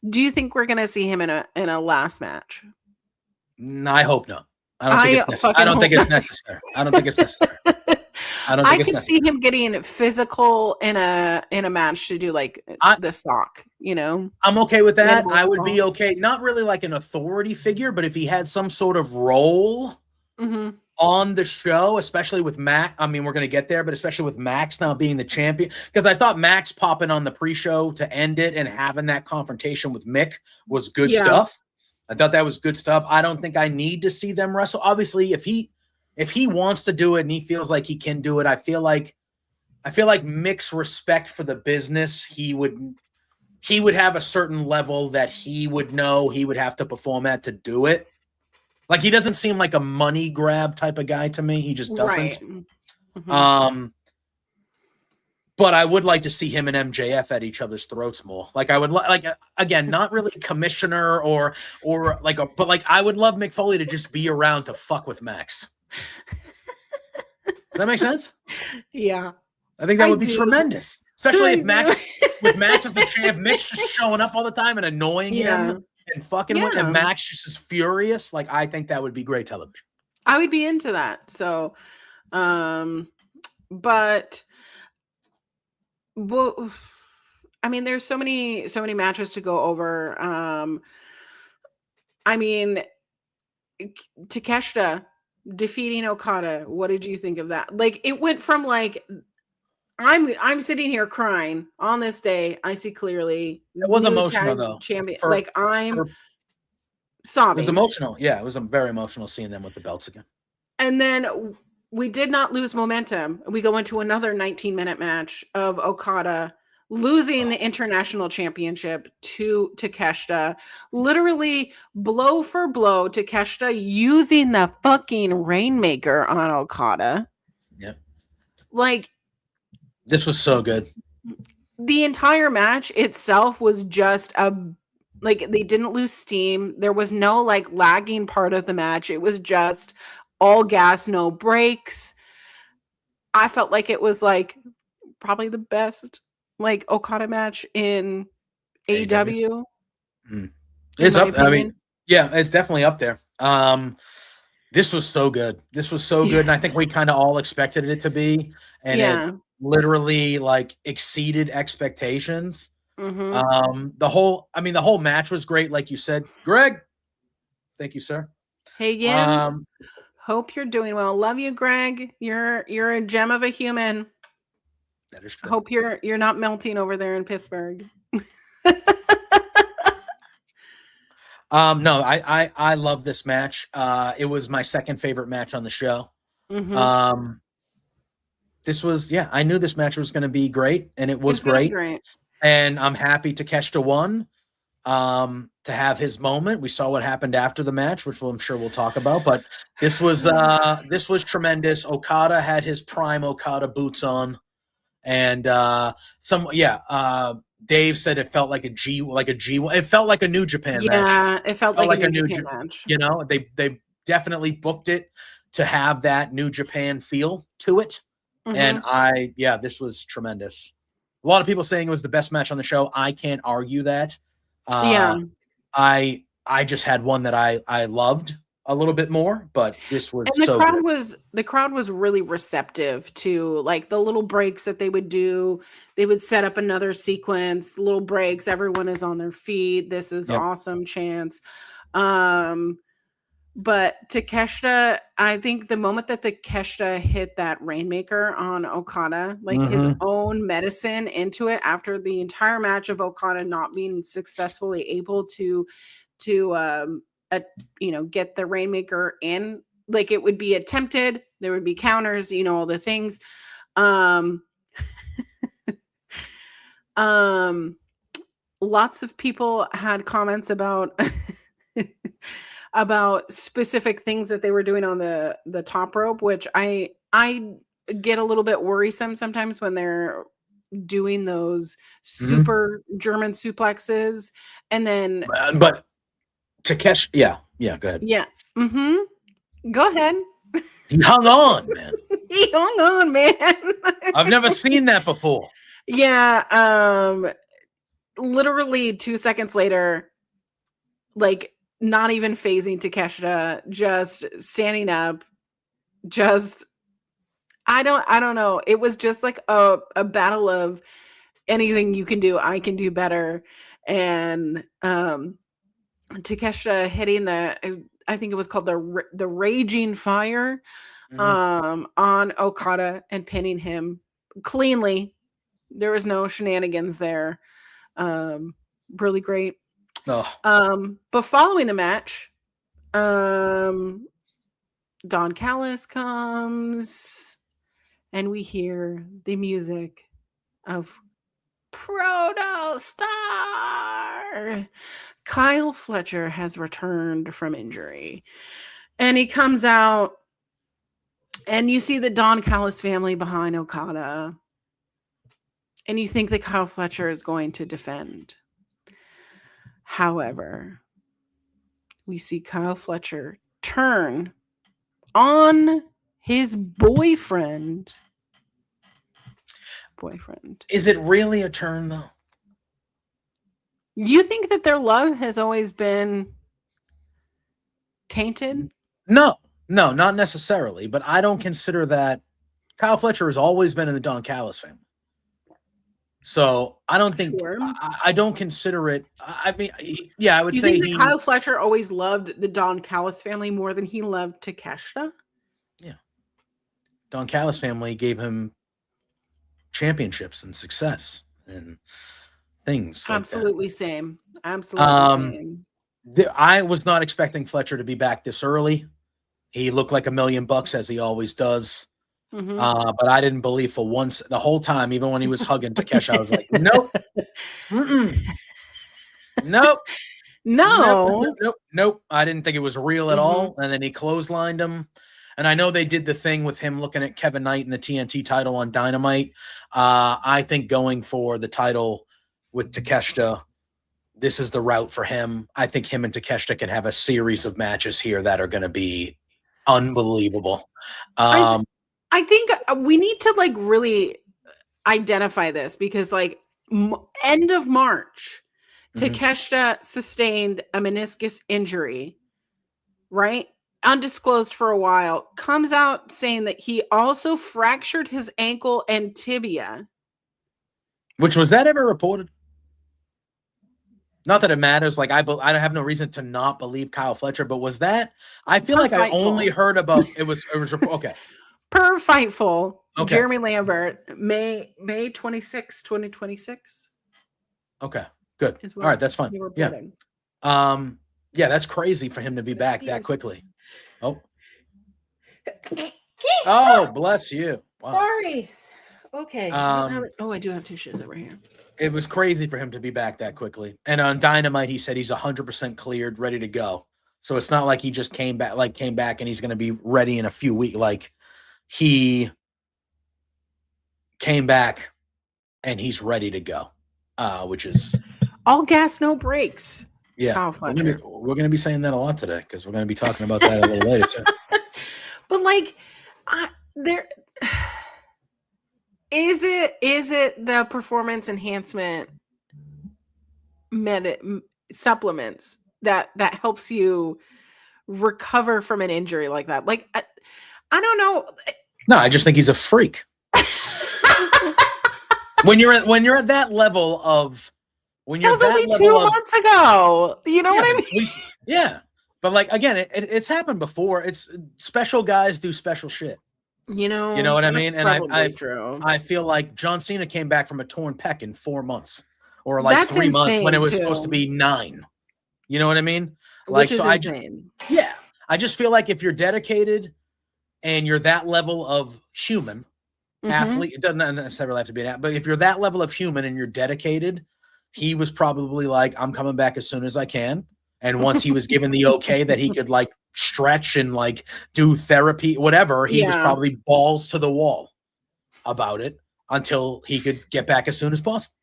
Do you think we're gonna see him in a last match? No, I hope not. I don't think it's necessary. I can see him getting physical in a match to do the sock, I'm okay with that. I would be okay. Not really like an authority figure, but if he had some sort of role on the show, especially with Max. I mean, we're going to get there, but especially with Max now being the champion, because I thought Max popping on the pre-show to end it and having that confrontation with Mick was good stuff. I thought that was good stuff. I don't think I need to see them wrestle. Obviously, if he wants to do it and he feels like he can do it, I feel like Mick's respect for the business, he would have a certain level that he would know he would have to perform at to do it. Like, he doesn't seem like a money grab type of guy to me. He just doesn't. Right. But I would like to see him and MJF at each other's throats more. Like, I would again, not really commissioner or but I would love Mick Foley to just be around to fuck with Max. Does that make sense? Yeah. I think that would be tremendous. Especially if Max as the champ, Mick's just showing up all the time and annoying him and fucking with him. Max just is furious. Like, I think that would be great television. I would be into that. So, but I mean, there's so many matches to go over. I mean, Takeshita defeating Okada. What did you think of that? Like, it went from I'm sitting here crying on this day. I see clearly. It was emotional though. Champion. I'm sobbing. It was emotional. Yeah, it was very emotional seeing them with the belts again. And then we did not lose momentum. We go into another 19-minute match of Okada losing the international championship to Takeshita. Literally blow for blow, Takeshita using the fucking Rainmaker on Okada. Yeah. This was so good. The entire match itself was just they didn't lose steam. There was no lagging part of the match. It was just all gas, no brakes. I felt like it was probably the best Okada match in AEW. It's up. I mean, yeah, it's definitely up there. This was so good. And I think we kind of all expected it to be, and it literally exceeded expectations. The whole match was great, like you said, Greg. Thank you, sir. Hey, Gims. Hope you're doing well. Love you, Greg. You're a gem of a human. That is true. Hope you're not melting over there in Pittsburgh. No, I love this match. It was my second favorite match on the show. This was, I knew this match was going to be great, and it was great. And I'm happy Takeshita won to have his moment. We saw what happened after the match, which I'm sure we'll talk about. But this was tremendous. Okada had his prime Okada boots on, and Dave said it felt like a G. It felt like a New Japan match. Yeah, it felt like a New Japan match. You know, they definitely booked it to have that New Japan feel to it. And this was tremendous. A lot of people saying it was the best match on the show. I can't argue that. I just had one that I loved a little bit more, but this was the crowd was really receptive to like the little breaks that they would do. They would set up another sequence, little breaks. Everyone is on their feet. This is awesome chants. But Takeshita, I think the moment that Takeshita hit that Rainmaker on Okada, like his own medicine into it after the entire match of Okada not being successfully able to get the Rainmaker in, like it would be attempted, there would be counters, all the things. Lots of people had comments about about specific things that they were doing on the top rope, which I get a little bit worrisome sometimes when they're doing those super German suplexes, and then but Takeshi, go ahead. Go ahead. He hung on, man. He hung on, man. I've never seen that before. Yeah, literally 2 seconds later, like not even phasing Takeshita, just standing up, I don't know. It was just like a battle of anything you can do, I can do better. And Takeshita hitting I think it was called the Raging Fire on Okada and pinning him cleanly. There was no shenanigans there. Really great. But following the match, Don Callis comes and we hear the music of Protostar. Kyle Fletcher has returned from injury and he comes out and you see the Don Callis family behind Okada and you think that Kyle Fletcher is going to defend. However, we see Kyle Fletcher turn on his boyfriend. Is it really a turn, though? You think that their love has always been tainted? No, not necessarily. But I don't consider that. Kyle Fletcher has always been in the Don Callis family. So I don't think I don't consider it. I mean, I would say think that Kyle Fletcher always loved the Don Callis family more than he loved Takeshita. Yeah, Don Callis family gave him championships and success and things. Absolutely same. Absolutely same. I was not expecting Fletcher to be back this early. He looked like $1 million as he always does. But I didn't believe for once the whole time, even when he was hugging Takeshi, I was like, nope. Nope. I didn't think it was real at all. And then he clotheslined him. And I know they did the thing with him looking at Kevin Knight and the TNT title on Dynamite. I think going for the title with Takeshita, this is the route for him. I think him and Takeshita can have a series of matches here that are going to be unbelievable. I think we need to like really identify this because like end of March, Takeshita sustained a meniscus injury, right? Undisclosed for a while, comes out saying that he also fractured his ankle and tibia. Was that ever reported? Not that it matters. Like I have no reason to not believe Kyle Fletcher, but was that? I feel like I only heard about it was okay. Per Fightful, Jeremy Lambert, May 26, 2026. Okay, good. All right, that's fine. Yeah. That's crazy for him to be back that quickly. Oh, bless you. Wow. Sorry. Okay. I do have tissues over here. It was crazy for him to be back that quickly. And on Dynamite, he said he's 100% cleared, ready to go. So it's not like he just came back and he's going to be ready in a few weeks. Like, he came back and he's ready to go, which is all gas, no brakes. Yeah, we're going to be saying that a lot today because we're going to be talking about that a little later too. But like, Is it the performance enhancement supplements that helps you recover from an injury like that? Like, I don't know. No, I just think he's a freak. when you're at that level of that was only 2 months ago. You know what I mean? Yeah, but like again, it's happened before. It's special guys do special shit. You know what I mean? And I feel like John Cena came back from a torn pec in 4 months, or like that's 3 months when it was supposed to be 9. You know what I mean? Like, which is insane. I just feel like if you're dedicated and you're that level of human athlete, it doesn't necessarily have to be an athlete, but if you're that level of human and you're dedicated, he was probably like, I'm coming back as soon as I can. And once he was given the okay that he could like stretch and like do therapy, whatever, he was probably balls to the wall about it until he could get back as soon as possible.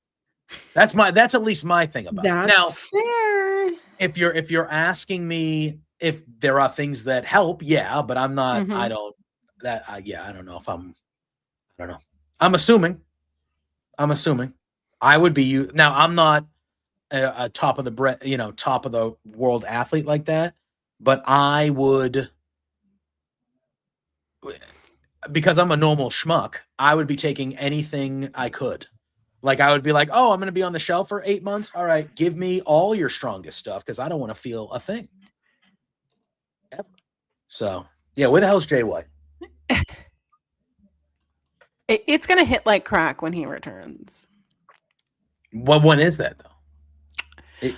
That's at least my thing about it. Now, fair. If you're asking me if there are things that help, but I'm not, I don't know if I don't know. I'm assuming I would be you. Now, I'm not a top of the world athlete like that, but I would, because I'm a normal schmuck, I would be taking anything I could. Like, I would be like, oh, I'm going to be on the shelf for 8 months. All right, give me all your strongest stuff because I don't want to feel a thing. Ever. So, yeah, where the hell's Jay White? It's going to hit like crack when he returns. When is that, though?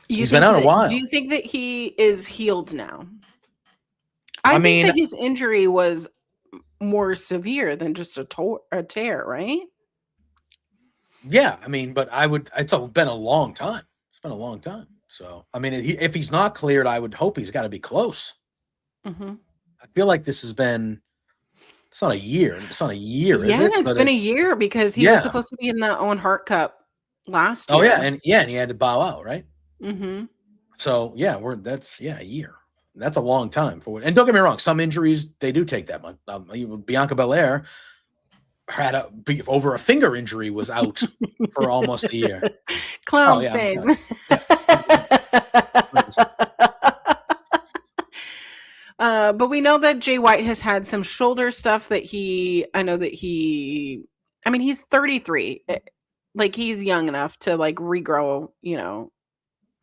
He's been out a while. Do you think that he is healed now? I think that his injury was more severe than just a tear, right? Yeah, but it's been a long time. It's been a long time. So, if he's not cleared, I would hope he's got to be close. I feel like this has been, it's not a year. It's not a year, is it? It's been a year because he was supposed to be in the Owen Hart Cup last year. Oh, yeah, and he had to bow out, right? So, that's a year. That's a long time for it. And don't get me wrong, some injuries, they do take that much. Bianca Belair had over a finger injury, was out for almost a year. Clown same. But we know that Jay White has had some shoulder stuff that he's 33. Like, he's young enough to like regrow,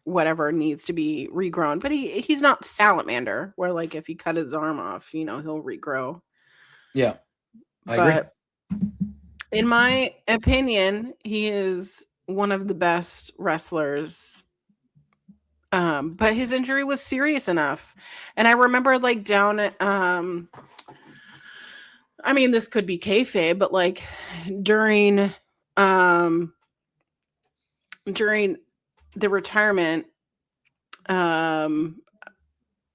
whatever needs to be regrown, but he's not Salamander where like if he cut his arm off, he'll regrow. Yeah, I agree. In my opinion, he is one of the best wrestlers. But his injury was serious enough. And I remember like down at this could be kayfabe, but like during the retirement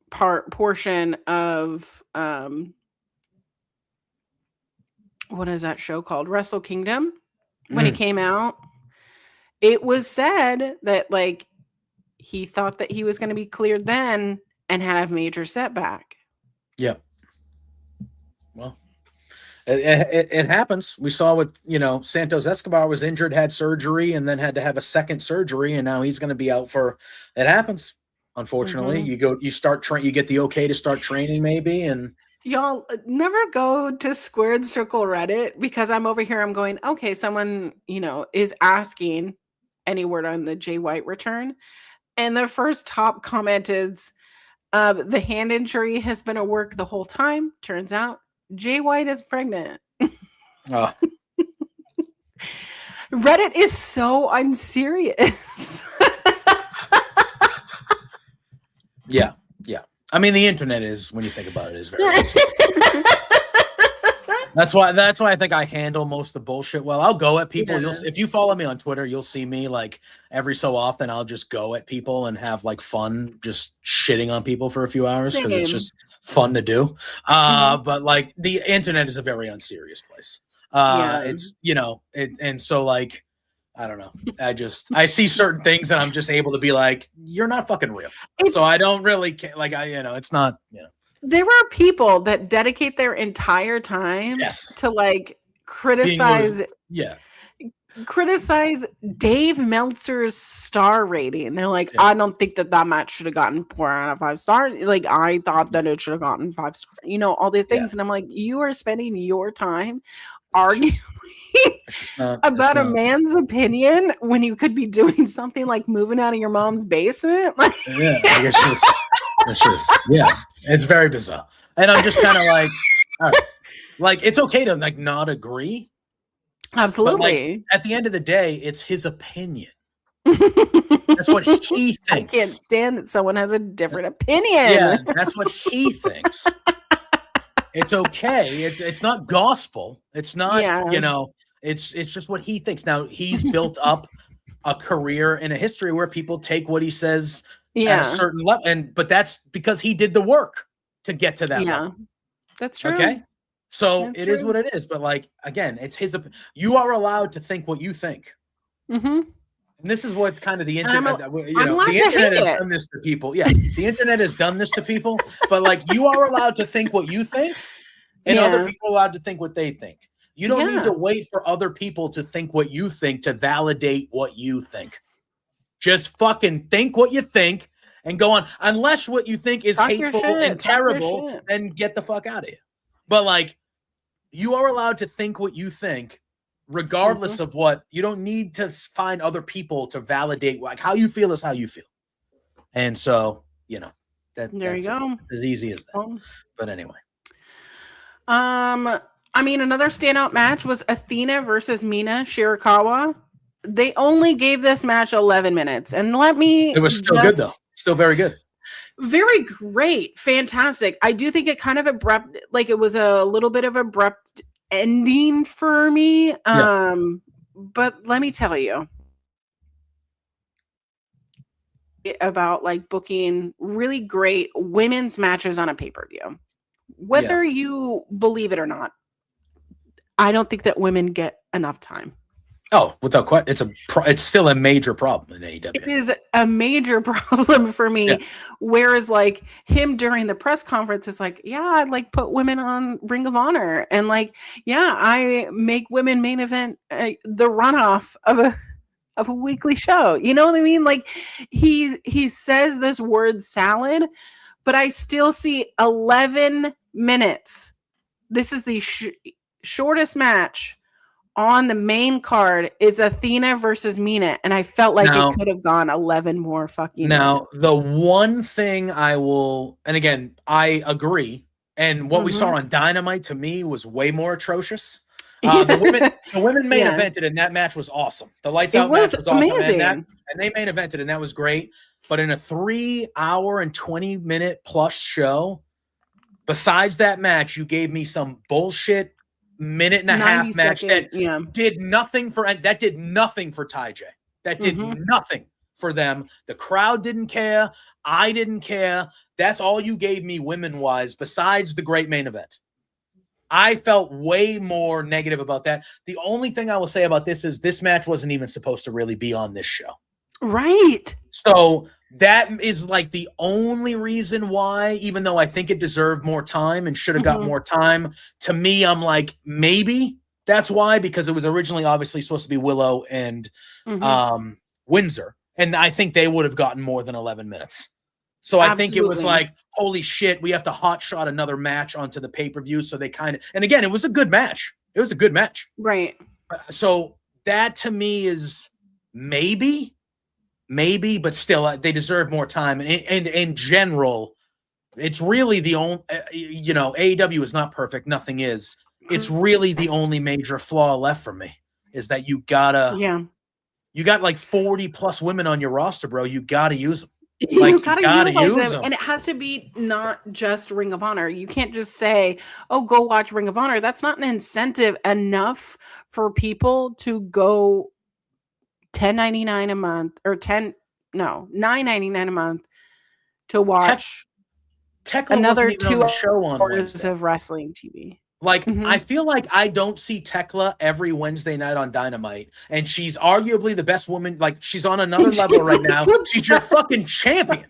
portion of what is that show called? Wrestle Kingdom. When he came out, it was said that like he thought that he was going to be cleared then and had a major setback. Yep. Well, it happens. We saw with, Santos Escobar was injured, had surgery, and then had to have a second surgery, and now he's going to be out for. It happens. Unfortunately, you get the okay to start training, maybe, and. Y'all never go to Squared Circle Reddit because I'm over here. I'm going, okay, someone, is asking any word on the Jay White return. And the first top comment is, the hand injury has been at work the whole time. Turns out Jay White is pregnant. Oh. Reddit is so unserious. Yeah. The internet is, when you think about it, is very That's why I think I handle most of the bullshit well. I'll go at people. Yeah. If you follow me on Twitter, you'll see me like every so often I'll just go at people and have like fun just shitting on people for a few hours because it's just fun to do. But like the internet is a very unserious place. It's and so like I don't know. I see certain things and I'm just able to be like, you're not fucking real. So I don't really care. Like it's not, There are people that dedicate their entire time to like criticize Dave Meltzer's star rating. They're like, I don't think that match should have gotten 4 out of 5 stars. Like, I thought that it should have gotten 5 stars. You know, all these things. And I'm like, you are spending your time arguing about a man's opinion when you could be doing something like moving out of your mom's basement. Like, it's very bizarre. And I'm just kind of like, all right, like, it's okay to like not agree. Absolutely. Like, at the end of the day, it's his opinion. That's what he thinks. I can't stand that someone has a different opinion. Yeah, that's what he thinks. It's okay. It's not gospel. It's not, you know, it's just what he thinks. Now, he's built up a career and a history where people take what he says at a certain level. But that's because he did the work to get to that level. That's true. Okay. So it is what it is. But like, again, it's his. You are allowed to think what you think. Mm-hmm. And this is what kind of the internet, the internet has done this to people. Yeah, the internet has done this to people. But like, you are allowed to think what you think, and other people are allowed to think what they think. You don't need to wait for other people to think what you think to validate what you think. Just fucking think what you think and go on. Unless what you think is hateful and terrible, then get the fuck out of here. But like, you are allowed to think what you think, regardless of what. You don't need to find other people to validate. Like, how you feel is how you feel. And so, you know, that's you go. As easy as that. But anyway. I mean, another standout match was Athena versus Mina Shirakawa. They only gave this match 11 minutes. And it was still good, though. Still very good. Very great. Fantastic. I do think it kind of abrupt, like it was a little bit of abrupt ending for me. But let me tell you about like booking really great women's matches on a pay-per-view. Whether you believe it or not, I don't think that women get enough time. Oh, without question, it's still a major problem in AEW. It is a major problem for me. Yeah. Whereas, like him during the press conference is like, yeah, I'd like put women on Ring of Honor, and like, yeah, I make women main event the runoff of a weekly show. You know what I mean? Like he says this word salad, but I still see 11 minutes. This is the shortest match on the main card is Athena versus Mina, and I felt like it could have gone 11 more fucking minutes. The one thing I will, and again, I agree, and what we saw on Dynamite to me was way more atrocious. The women main evented, and that match was awesome. The lights out match was awesome, amazing. And they main evented, and that was great. But in a 3 hour and 20 minute plus show, besides that match, you gave me some bullshit minute and a half match that did nothing for Ty J. That did nothing for them. The crowd didn't care. I didn't care. That's all you gave me women wise, besides the great main event. I felt way more negative about that. The only thing I will say about this is this match wasn't even supposed to really be on this show. Right. So that is like the only reason why, even though I think it deserved more time and should have got more time, to me, I'm like, maybe that's why, because it was originally obviously supposed to be Willow and Windsor. And I think they would have gotten more than 11 minutes. So I think it was like, holy shit, we have to hot shot another match onto the pay-per-view. So they and again, it was a good match. It was a good match. Right. So that to me is maybe, but still, they deserve more time. And in general, it's really the only, AEW is not perfect. Nothing is. It's really the only major flaw left for me is that you got like 40 plus women on your roster, bro. You got to use them. Like, you gotta use them. And it has to be not just Ring of Honor. You can't just say, oh, go watch Ring of Honor. That's not an incentive enough for people to go $10.99 a month or $9.99 a month to watch another 2 hours of wrestling TV. Like, I feel like I don't see Tekla every Wednesday night on Dynamite, and she's arguably the best woman. Like, she's on another level right now. She's your fucking champion.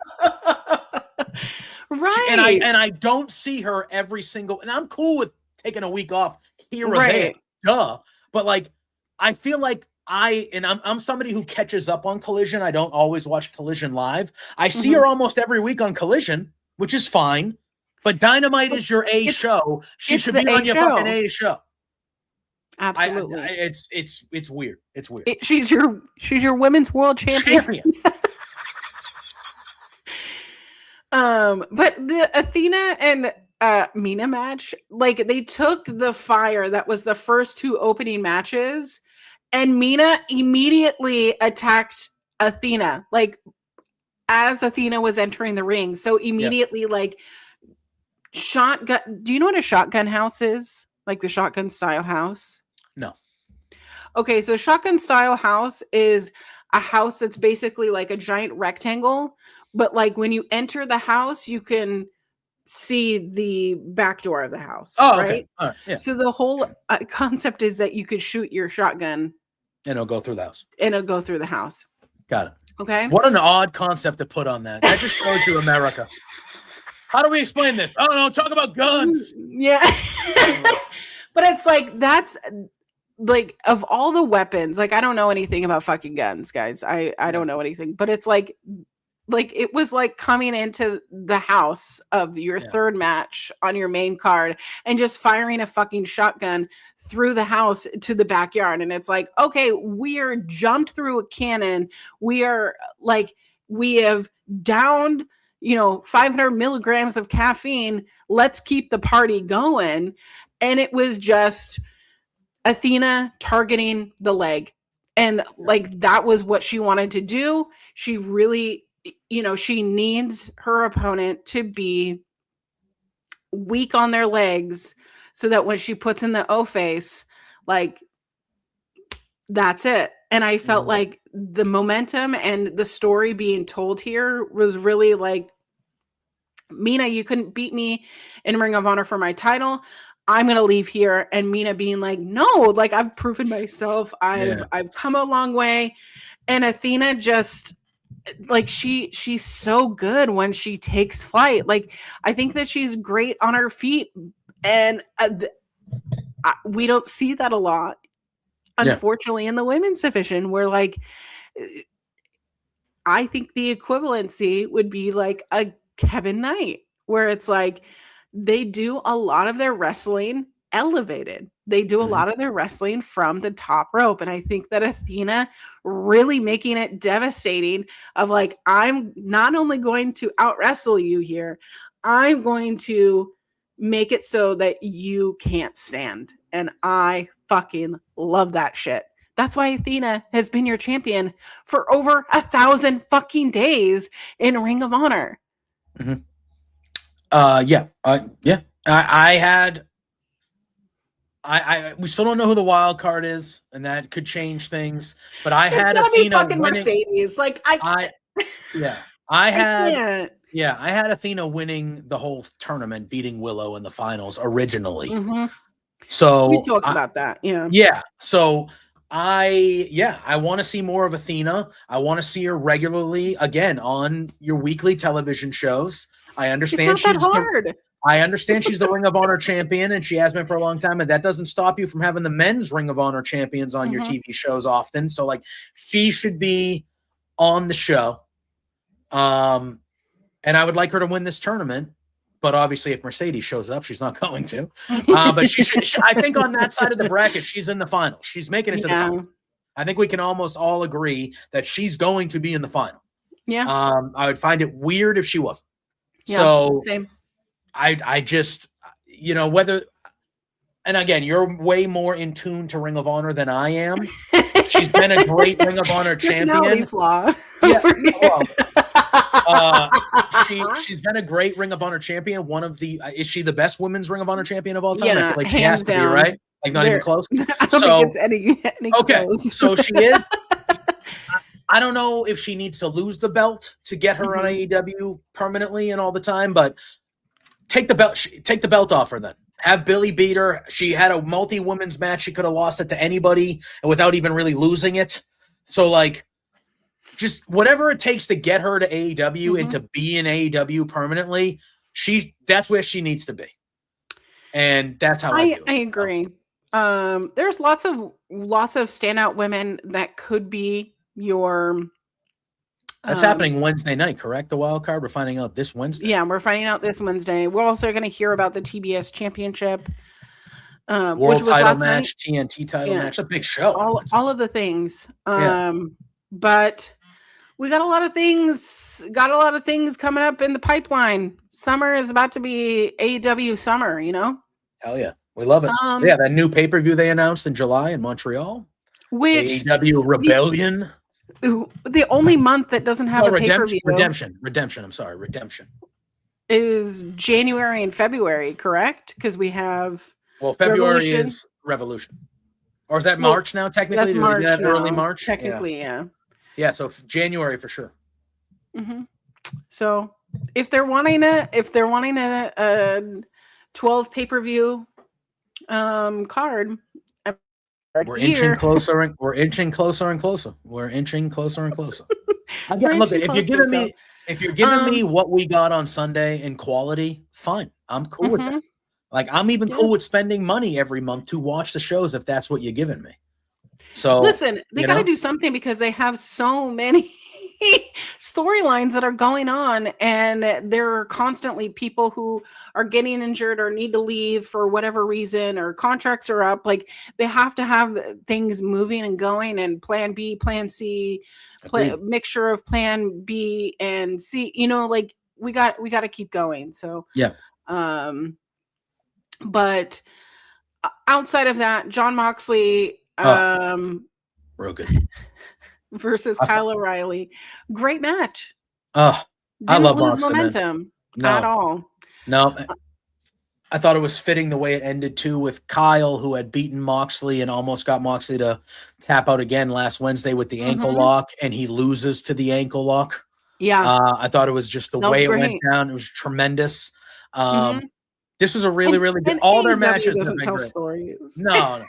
Right. And I don't see her every single, and I'm cool with taking a week off here or there. Duh. But like, I feel like I'm somebody who catches up on Collision. I don't always watch Collision live. I see her almost every week on Collision, which is fine. But Dynamite is your show. She should be on your fucking A show. Absolutely. It's weird. It's weird. She's your women's world champion. But the Athena and Mina match, like they took the fire that was the first 2 opening matches, and Mina immediately attacked Athena, like as Athena was entering the ring. So immediately, like shotgun. Do you know what a shotgun house is? Like the shotgun style house? No. Okay, so shotgun style house is a house that's basically like a giant rectangle, but like when you enter the house, you can see the back door of the house. Oh, right? Okay. All right. Yeah. So the whole concept is that you could shoot your shotgun and it'll go through the house. And it'll go through the house. Got it. Okay. What an odd concept to put on that. That just shows you America. How do we explain this? I don't know. Talk about guns. Yeah. But it's like, that's like, of all the weapons, like, I don't know anything about fucking guns, guys. I don't know anything, but it's like it was like coming into the house of your third match on your main card and just firing a fucking shotgun through the house to the backyard. And it's like, okay, we are jumped through a cannon. We are like, we have downed, 500 milligrams of caffeine. Let's keep the party going. And it was just Athena targeting the leg. And like, that was what she wanted to do. She really, she needs her opponent to be weak on their legs so that when she puts in the O face, like, that's it. And I felt like the momentum and the story being told here was really like, Mina, you couldn't beat me in Ring of Honor for my title. I'm going to leave here. And Mina being like, no, like, I've proven myself. I've come a long way. And Athena just, like, she's so good when she takes flight. Like, I think that she's great on her feet. And we don't see that a lot, unfortunately, in the women's division, where, like, I think the equivalency would be like a Kevin Knight, where it's like, they do a lot of their wrestling elevated. They do a lot of their wrestling from the top rope. And I think that Athena really making it devastating of like, I'm not only going to out wrestle you here, I'm going to make it so that you can't stand. And I fucking love that shit. That's why Athena has been your champion for over 1,000 fucking days in Ring of Honor. Mm-hmm. We still don't know who the wild card is, and that could change things. But I had Athena winning. Mercedes. Like I had Athena winning the whole tournament, beating Willow in the finals originally. Mm-hmm. So we talked about that. Yeah. Yeah. So I want to see more of Athena. I want to see her regularly again on your weekly television shows. I understand I understand she's the Ring of Honor champion, and she has been for a long time, and that doesn't stop you from having the men's Ring of Honor champions on your TV shows often. So, like, she should be on the show. And I would like her to win this tournament, but obviously if Mercedes shows up, she's not going to. But she should. I think on that side of the bracket, she's in the final. She's making it to the final. I think we can almost all agree that she's going to be in the final. Yeah. I would find it weird if she wasn't. Yeah, so same. I just, whether, and again, you're way more in tune to Ring of Honor than I am. She's been a great Ring of Honor champion. Flaw. Yeah, she's been a great Ring of Honor champion. Is she the best women's Ring of Honor champion of all time? Yeah, I feel like she has to be, right? Like, not even close. I don't think it's any okay, close. So she is. I don't know if she needs to lose the belt to get her on AEW permanently and all the time, but take the belt off her then. Have Billy beat her. She had a multi-women's match. She could have lost it to anybody without even really losing it. So, like, just whatever it takes to get her to AEW and to be in AEW permanently, that's where she needs to be. And that's how I agree. There's lots of standout women that could be your. That's happening Wednesday night, correct? The wild card. We're finding out this Wednesday. Yeah, we're finding out this Wednesday. We're also going to hear about the TBS Championship, World which was title last match, night. TNT title match, a big show. All of the things. But we got a lot of things. Got a lot of things coming up in the pipeline. Summer is about to be AEW summer. You know. Hell yeah, we love it. That new pay-per-view they announced in July in Montreal. Which AEW Rebellion. The only month that doesn't have a pay-per-view. Redemption. I'm sorry, Redemption is January and February, correct? Because we have February is Revolution, or is that March now? Technically, that's March early March. Technically, yeah. So January for sure. Mm-hmm. So if they're wanting a 12 pay-per-view card. We're inching closer and closer. We're inching closer and closer. Again, look, if you're giving me what we got on Sunday in quality, fine. I'm cool with that. Like, I'm even cool with spending money every month to watch the shows if that's what you're giving me. So listen, they got to do something because they have so many storylines that are going on, and there are constantly people who are getting injured or need to leave for whatever reason, or contracts are up. Like, they have to have things moving and going, and plan B, plan C, mixture of plan B and C, like we got to keep going. So but outside of that, Jon Moxley real good versus Kyle O'Reilly, great match. I love lose Moxley, momentum at all. No, I thought it was fitting the way it ended too, with Kyle, who had beaten Moxley and almost got Moxley to tap out again last Wednesday with the ankle lock, and he loses to the ankle lock. Yeah, I thought it was just the way it went down. It was tremendous. This was a really, really good. All their matches doesn't tell stories. No.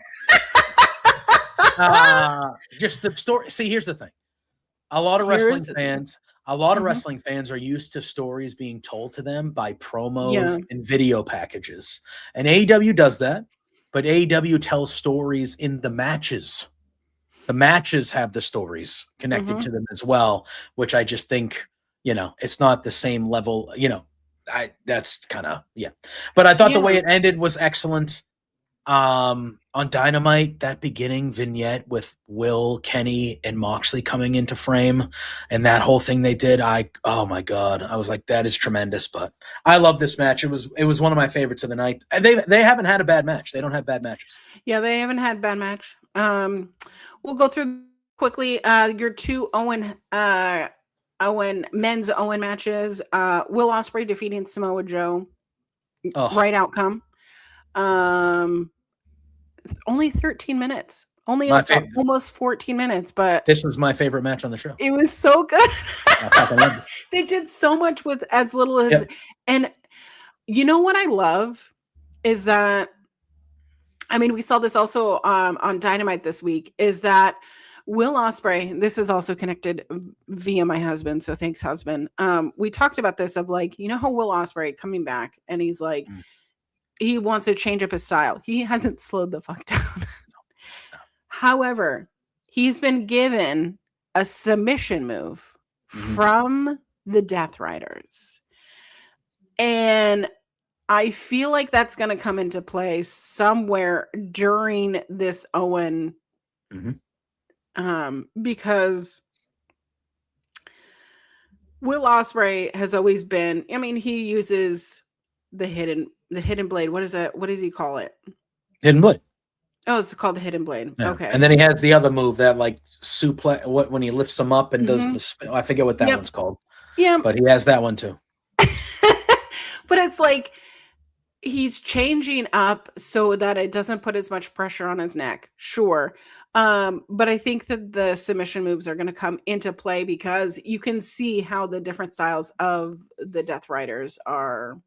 Just the story. See, here's the thing. A lot of wrestling fans are used to stories being told to them by promos and video packages. And AEW does that, but AEW tells stories in the matches. The matches have the stories connected to them as well, which I just think, it's not the same level, that's kind of, But I thought the way it ended was excellent. On Dynamite, that beginning vignette with Will, Kenny, and Moxley coming into frame, and that whole thing they did, oh my God, I was like, that is tremendous. But I love this match. It was one of my favorites of the night. And they haven't had a bad match. They don't have bad matches. Yeah, they haven't had bad match. We'll go through quickly your two men's Owen matches. Will Ospreay defeating Samoa Joe. Right outcome. Only 13 minutes. Almost 14 minutes, but this was my favorite match on the show. It was so good. They did so much with as little as, and you know what I love is that, we saw this also on Dynamite this week, is that Will Ospreay, this is also connected via my husband, so thanks, husband. We talked about this of like, how Will Ospreay coming back and he's like, he wants to change up his style. He hasn't slowed the fuck down. No. However, he's been given a submission move from the Death Riders. And I feel like that's going to come into play somewhere during this Owen. Because Will Ospreay has always been, he uses the hidden blade. What is that? What does he call it? Hidden blade. Oh, it's called the hidden blade. Yeah. Okay. And then he has the other move that like suplex. when he lifts them up and does the spin. I forget what that one's called. Yeah. But he has that one too. But it's like he's changing up so that it doesn't put as much pressure on his neck. Sure. But I think that the submission moves are going to come into play because you can see how the different styles of the Death Riders are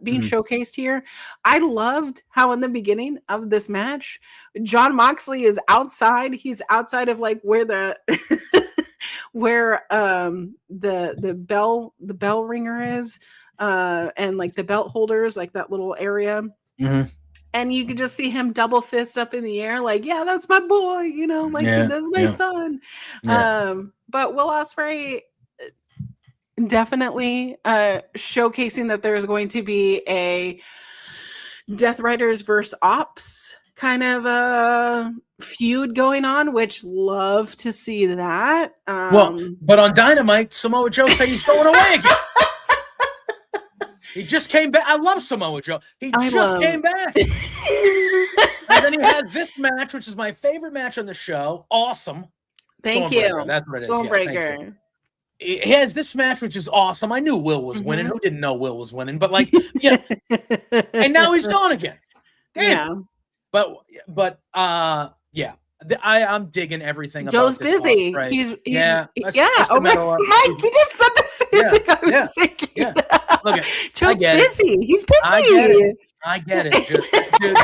being showcased here. I loved how in the beginning of this match, Jon Moxley is outside. He's outside of like where the where the bell ringer is. and like the belt holders, like that little area. Mm-hmm. And you could just see him double fist up in the air, like, yeah, that's my boy, you know, like that's my son. Yeah. But Will Ospreay definitely showcasing that there's going to be a Death Riders versus Ops kind of a feud going on, which love to see that. But on Dynamite, Samoa Joe said he's going away again. He just came back. I love Samoa Joe. He just came back. And then he has this match, which is my favorite match on the show. Awesome. Thank you. That's what it is. Stormbreaker. Yes, he has this match, which is awesome. I knew Will was winning. Who didn't know Will was winning? But like, yeah. And now he's gone again. Damn. Yeah. But yeah. I'm digging everything. Joe's about this busy. Right. He's yeah. Oh my Mike, you just said the same thing I was thinking. Yeah. Look, Joe's busy. He's busy. I get it. Just, dude,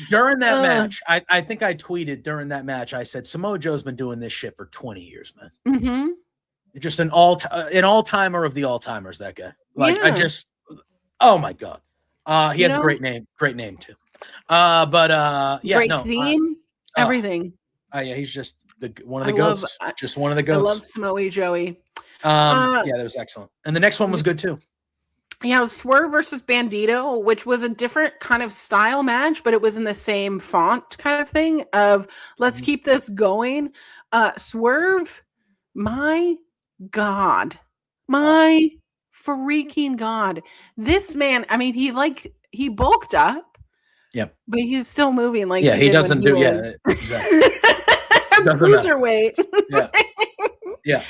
during that match, I think I tweeted during that match. I said Samoa Joe's been doing this shit for 20 years, man. Mm-hmm. Just an all-timer of the all-timers. That guy. Like oh my god. He has a great name. Great name too. Great theme. Everything. Yeah, he's just one of the goats. Just one of the goats. I love Samoa Joey. Yeah, that was excellent. And the next one was good too. Yeah, it was Swerve versus Bandito, which was a different kind of style match, but it was in the same font kind of thing of let's keep this going. Swerve, my God. My freaking God. This man, I mean, he bulked up. Yep. But he's still moving like he doesn't do exactly. Cruiserweight. Yeah.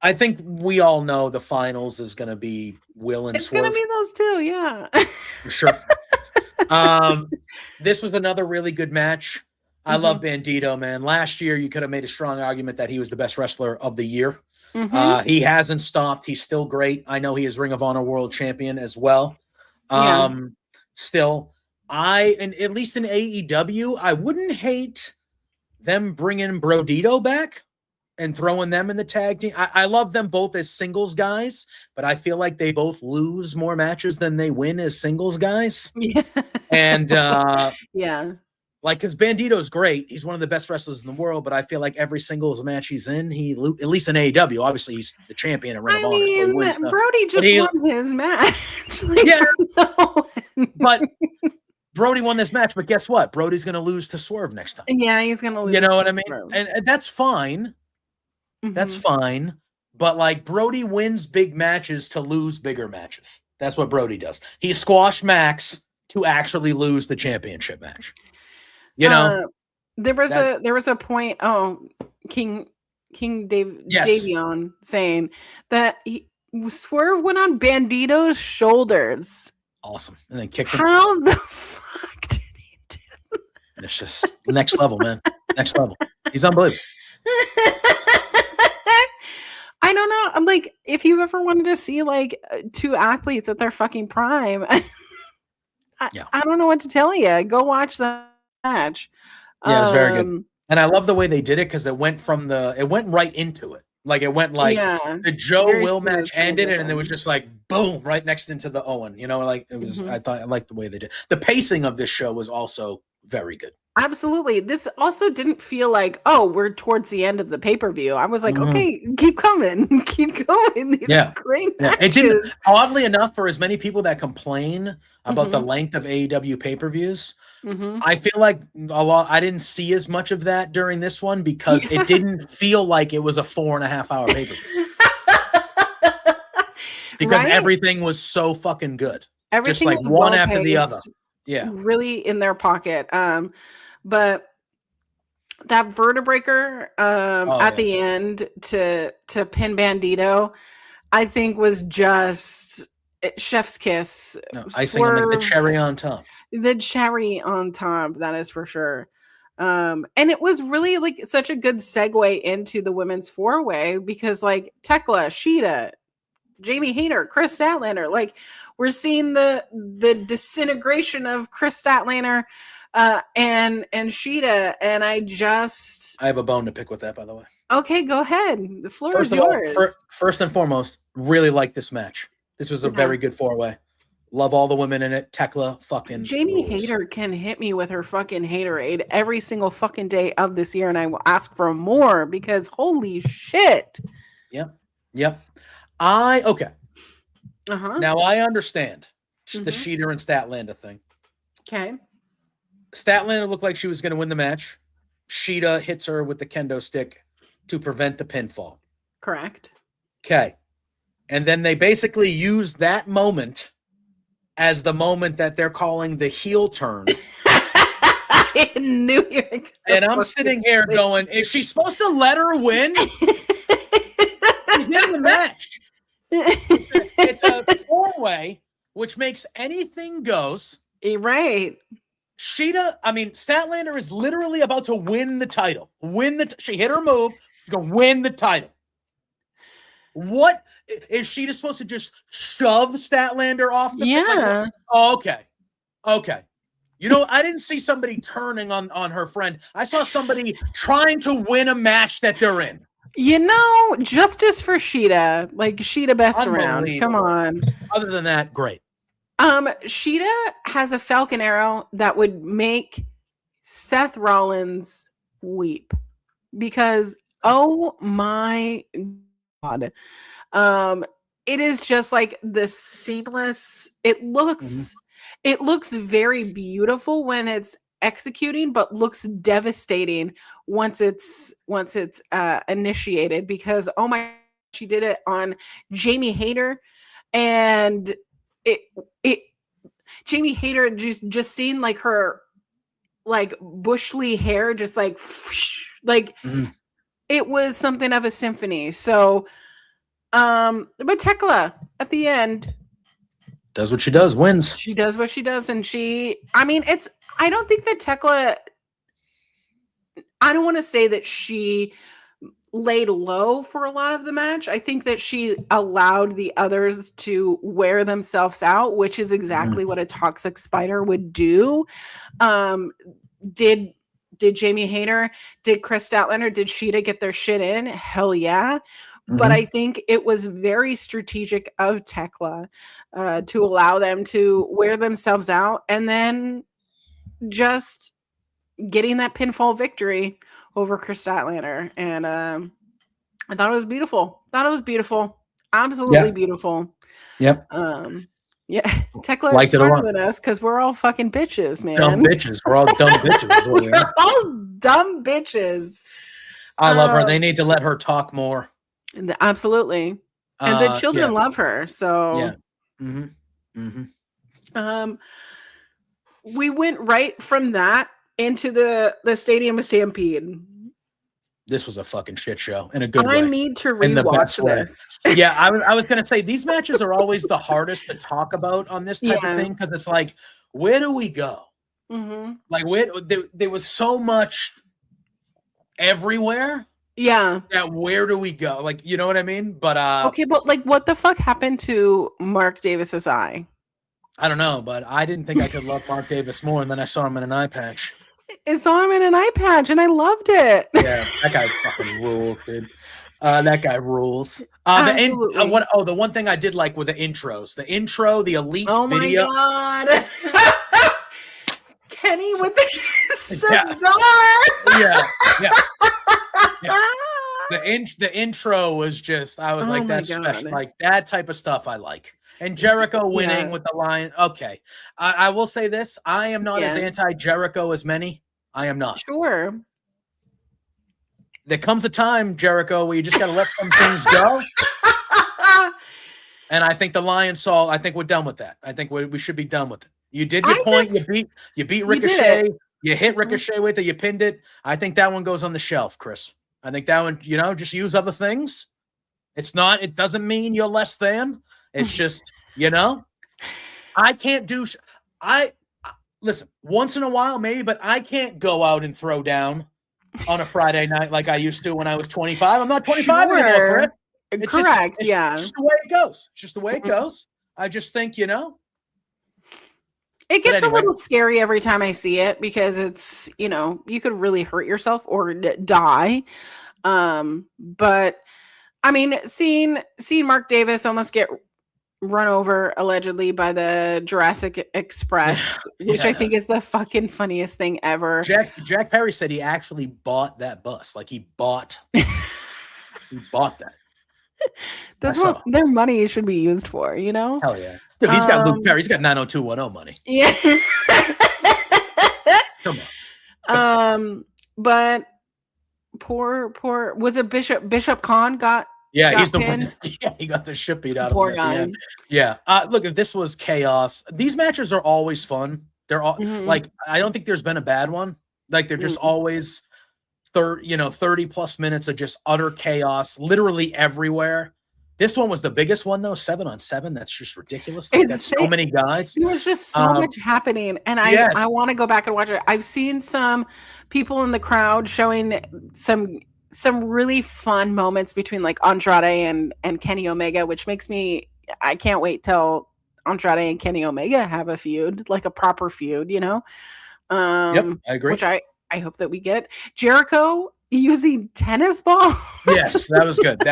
I think we all know the finals is going to be Will and Swerve. It's going to be those two, yeah. For sure. This was another really good match. I love Bandito, man. Last year, you could have made a strong argument that he was the best wrestler of the year. He hasn't stopped. He's still great. I know he is Ring of Honor World Champion as well. Still, and at least in AEW, I wouldn't hate them bringing Brodito back and throwing them in the tag team. I love them both as singles guys, but I feel like they both lose more matches than they win as singles guys. Yeah. And like, because Bandito's great. He's one of the best wrestlers in the world, but I feel like every singles match he's in, at least in AEW, obviously he's the champion of Ring of Honor. So Brody just won his match. But Brody won this match, but guess what? Brody's going to lose to Swerve next time. Yeah, he's going to lose. You know what I mean? And that's fine. That's fine. But like Brody wins big matches to lose bigger matches. That's what Brody does. He squashed Max to actually lose the championship match. You know, there was a point. King Davion saying that Swerve went on Bandito's shoulders. Awesome, and then kicked him. How the fuck did he do that? It's just next level, man. Next level. He's unbelievable. I don't know. I'm like, if you've ever wanted to see like two athletes at their fucking prime, I don't know what to tell you. Go watch that match. Yeah, it was very good. And I love the way they did it because it went right into it. Like it went like the Joe Will match ended and it was just like boom, right next into the Owen. You know, like it was I liked the way they did. The pacing of this show was also very good. Absolutely. This also didn't feel like, we're towards the end of the pay-per-view. I was like, okay, keep coming. Keep going. These are great matches. It didn't, oddly enough, for as many people that complain about the length of AEW pay-per-views, I feel like I didn't see as much of that during this one because it didn't feel like it was a 4.5 hour pay-per-view. Because everything was so fucking good. Everything just like one after the other. Yeah. Really in their pocket. But that vertebreaker at the end to pin Bandito, I think was just chef's kiss. Icing on the cherry on top. The cherry on top, that is for sure. And it was really like such a good segue into the women's 4-way because like Tekla, Shida, Jamie Hayter, Chris Statlander. Like, we're seeing the disintegration of Chris Statlander and Shida, and I have a bone to pick with that, by the way. Okay, go ahead. The floor is yours. First and foremost, really like this match. This was a very good 4-way. Love all the women in it. Tekla fucking Jamie rules. Hayter can hit me with her fucking haterade every single fucking day of this year, and I will ask for more because holy shit. Yep. Okay. Uh-huh. Now I understand the Sheeter and Statlander thing. Okay. Statlander looked like she was going to win the match. Sheeta hits her with the kendo stick to prevent the pinfall. Correct. Okay. And then they basically use that moment as the moment that they're calling the heel turn. I knew you were and I'm sitting here going, is she supposed to let her win? She's in the match. It's a 4-way, which makes anything goes. Right. Statlander is literally about to win the title. She hit her move. She's going to win the title. What is Sheeta supposed to just shove Statlander off the pin? Okay. I didn't see somebody turning on her friend. I saw somebody trying to win a match that they're in. Justice for Sheeta. Like, Sheeta best around. Come on. Other than that, great. Sheeta has a Falcon Arrow that would make Seth Rollins weep because, oh my God. It is just like this seamless. It looks very beautiful when it's executing, but looks devastating once it's initiated because, oh my, she did it on Jamie Hayter, and Jamie Hayter just seeing like her like bushly hair just like it was something of a symphony. So but Tekla at the end does what she does, wins. She does what she does, and I don't think that Tekla, I don't want to say that she laid low for a lot of the match. I think that she allowed the others to wear themselves out, which is exactly what a toxic spider would do. Did Jamie Hayter, did Chris Statlander, did Sheeta get their shit in? Hell yeah. But I think it was very strategic of Tekla to allow them to wear themselves out and then just getting that pinfall victory over Chris Statlander. And I thought it was beautiful. Absolutely beautiful. Yep. Yeah. Tekla is smarter than us because we're all fucking bitches, man. Dumb bitches. We're all dumb bitches. We're all dumb bitches. I love her. They need to let her talk more. Absolutely. And the children love her. So we went right from that into the Stadium of Stampede. This was a fucking shit show in a good way. I need to rewatch this. Yeah, I was gonna say these matches are always the hardest to talk about on this type of thing because it's like, where do we go? Like, there was so much everywhere. Yeah. That where do we go? Like, you know what I mean? But okay, but like, what the fuck happened to Mark Davis's eye? I don't know, but I didn't think I could love Mark Davis more, and then I saw him in an eye patch. I saw him in an eye patch, and I loved it. Yeah, that guy fucking rules, dude. That guy rules. The one thing I did like were the intros. The intro, the elite video. Oh my God. Kenny with the cigar. Yeah. The intro was just, I was like, that's special. Like, that type of stuff I like. And Jericho winning with the Lion. Okay. I will say this. I am not as anti-Jericho as many. I am not. Sure. There comes a time, Jericho, where you just got to let some things go. And I think the Lion I think we're done with that. I think we should be done with it. You did your point. You beat Ricochet. You hit Ricochet with it. You pinned it. I think that one goes on the shelf, Chris. I think that one, just use other things. It doesn't mean you're less than. It's just, I can't do, listen, once in a while, maybe, but I can't go out and throw down on a Friday night like I used to when I was 25. I'm not 25 anymore, Chris. Correct. It's just the way it goes. It's just the way it goes. I just think, it gets a little scary every time I see it because it's, you could really hurt yourself or die. But I mean, seeing Mark Davis almost get run over allegedly by the Jurassic Express, which I think is the fucking funniest thing ever. Jack Perry said he actually bought that bus. Like he bought that. That's what their money should be used for, Hell yeah. Dude, he's got Luke Perry. He's got 90210 money. Yeah. Come on. But poor was it Bishop Khan got he's the pinned? one. Yeah, he got the shit beat out poor of him. Guy. Yeah. Look, if this was chaos, these matches are always fun. They're all like, I don't think there's been a bad one. Like they're just always 30 plus minutes of just utter chaos, literally everywhere. This one was the biggest one though, 7-on-7. That's just ridiculous. Like, that's so many guys. There was just so much happening, and I want to go back and watch it. I've seen some people in the crowd showing some really fun moments between like Andrade and Kenny Omega, which makes me I can't wait till Andrade and Kenny Omega have a feud, like a proper feud, Yep, I agree. Which I hope that we get. Jericho using tennis balls. Yes, that was good.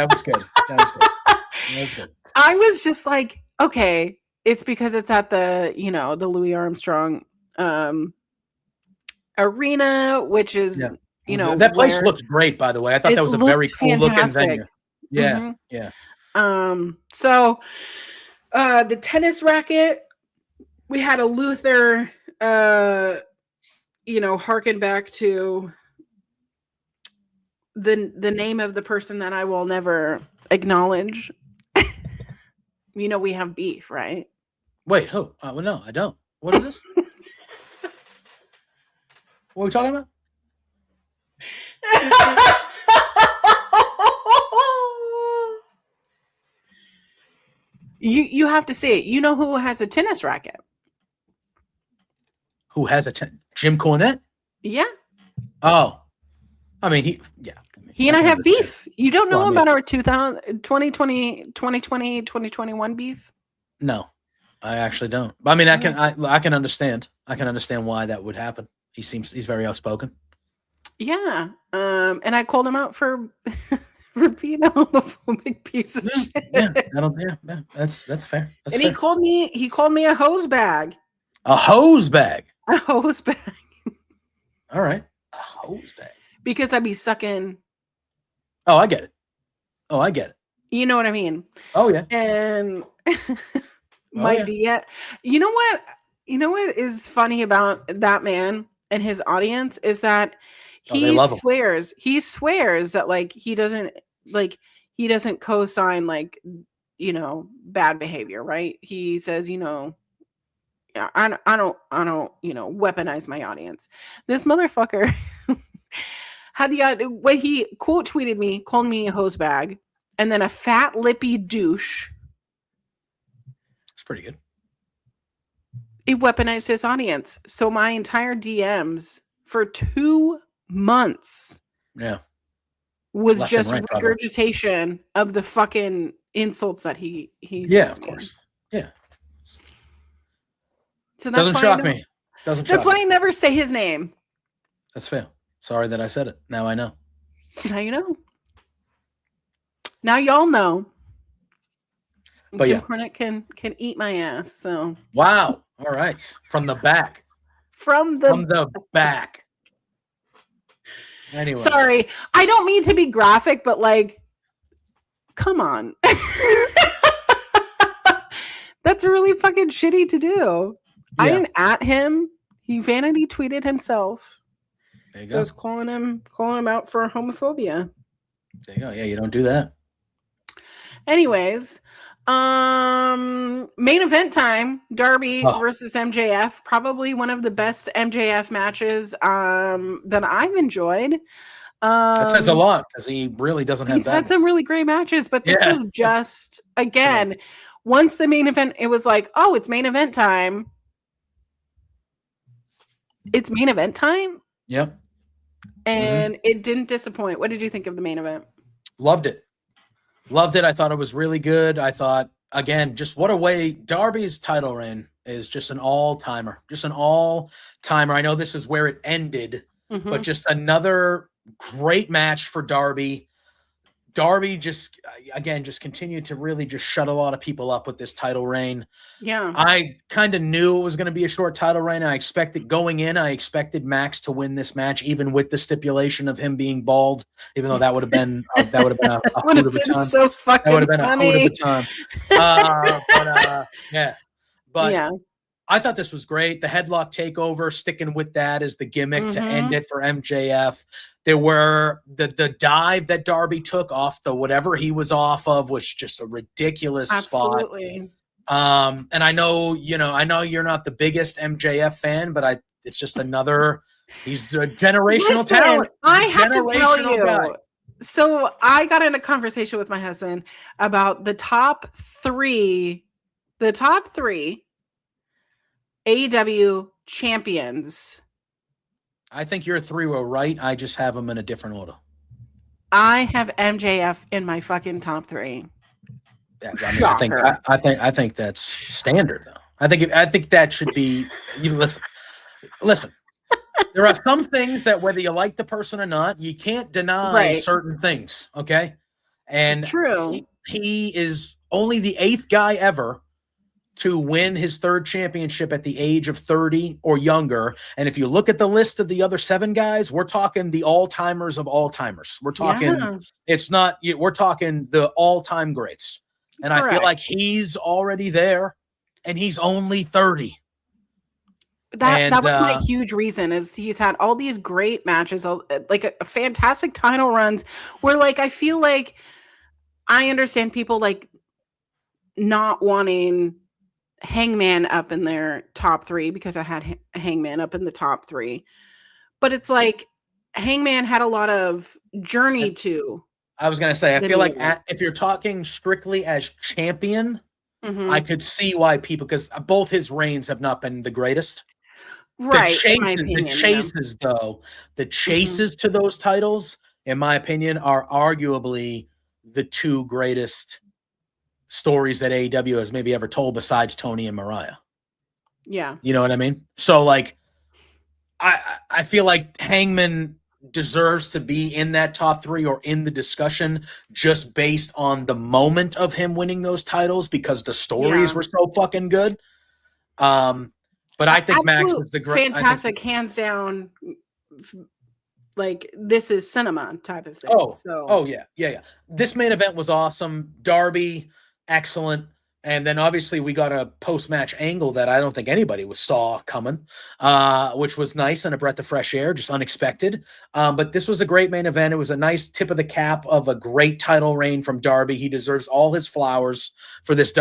I was just like, okay, it's because it's at the, the Louis Armstrong arena, which is, that place looked great, by the way. I thought that was a very cool looking venue. Yeah. Yeah. So the tennis racket, we had a Luther, harken back to the name of the person that I will never acknowledge. We have beef, right? Wait, who? Well, no, I don't. What is this? What are we talking about? You have to see it. You know who has a tennis racket? Who has Jim Cornette? Yeah. Oh. I mean, he and I have beef. You don't know about our 2020, 2021 beef? No, I actually don't. I mean, I can understand. I can understand why that would happen. He's very outspoken. Yeah. And I called him out for being a homophobic piece of shit. Yeah, that's fair. He called me a hose bag. A hose bag. A hose bag. All right. A hose bag. Because I'd be sucking. Oh, I get it. You know what I mean? Oh yeah. And DM. You know what? You know what is funny about that man and his audience is that he swears that like he doesn't co-sign like bad behavior, right? He says, I don't weaponize my audience. This motherfucker had when he quote tweeted me, called me a hose bag, and then a fat lippy douche. It's pretty good. It weaponized his audience. So my entire DMs for 2 months was left just regurgitation of the fucking insults that he of course. Yeah. So that's doesn't shock me. That's why I never say his name. That's fair. Sorry that I said it. Now I know. Now you know. Now y'all know. But Jim Cornette can eat my ass. So wow. All right. From the back. From the back. Anyway. Sorry. I don't mean to be graphic, but like, come on. That's really fucking shitty to do. Yeah. I didn't at him. He vanity tweeted himself. There you go. So I was calling him out for homophobia. There you go. Yeah, you don't do that. Anyways, main event time, Darby versus MJF, probably one of the best MJF matches that I've enjoyed. That says a lot because he really doesn't have. He's had some really great matches, but this was just again once the main event. It was like, oh, it's main event time. It's main event time. Yep. And it didn't disappoint. What did you think of the main event? Loved it. Loved it. I thought it was really good. I thought, again, just what a way. Darby's title reign is just an all-timer. Just an all-timer. I know this is where it ended, but just another great match for Darby. Darby just continued to really just shut a lot of people up with this title reign. Yeah. I kind of knew it was going to be a short title reign. I expected Max to win this match, even with the stipulation of him being bald, even though that would have been a hoot of a time. So fucking that would have been funny. A hoot of a time. But I thought this was great. The headlock takeover, sticking with that as the gimmick to end it for MJF. There were the dive that Darby took off the whatever he was off of was just a ridiculous spot. And I know you're not the biggest MJF fan, but it's just he's a generational talent. I have to tell you. Guy. So I got in a conversation with my husband about the top three AEW champions. I think your three were right. I just have them in a different order. I have MJF in my fucking top three. Yeah, I think that's standard though. I think that should be. Listen. There are some things that whether you like the person or not, you can't deny certain things. Okay, and true. He is only the 8th guy ever to win his 3rd championship at the age of 30 or younger. And if you look at the list of the other 7 guys, we're talking the all-timers of all-timers. We're talking we're talking the all-time greats. And I feel like he's already there and he's only 30. That was my huge reason is he's had all these great matches, like a fantastic title runs where like I feel like I understand people like not wanting Hangman up in their top 3 because I had Hangman up in the top 3. But it's like Hangman had a lot of journey to. I was going to say, I feel like if you're talking strictly as champion, I could see why people, because both his reigns have not been the greatest. Right. The chases to those titles, in my opinion, are arguably the 2 greatest stories that AEW has maybe ever told besides Tony and Mariah. Yeah. You know what I mean? So like I feel like Hangman deserves to be in that top 3 or in the discussion just based on the moment of him winning those titles because the stories were so fucking good. But I think Max was the great fantastic hands down like this is cinema type of thing. Yeah. This main event was awesome. Darby, excellent. And then obviously we got a post-match angle that I don't think anybody saw coming, which was nice and a breath of fresh air, just unexpected. But this was a great main event. It was a nice tip of the cap of a great title reign from Darby. He deserves all his flowers for this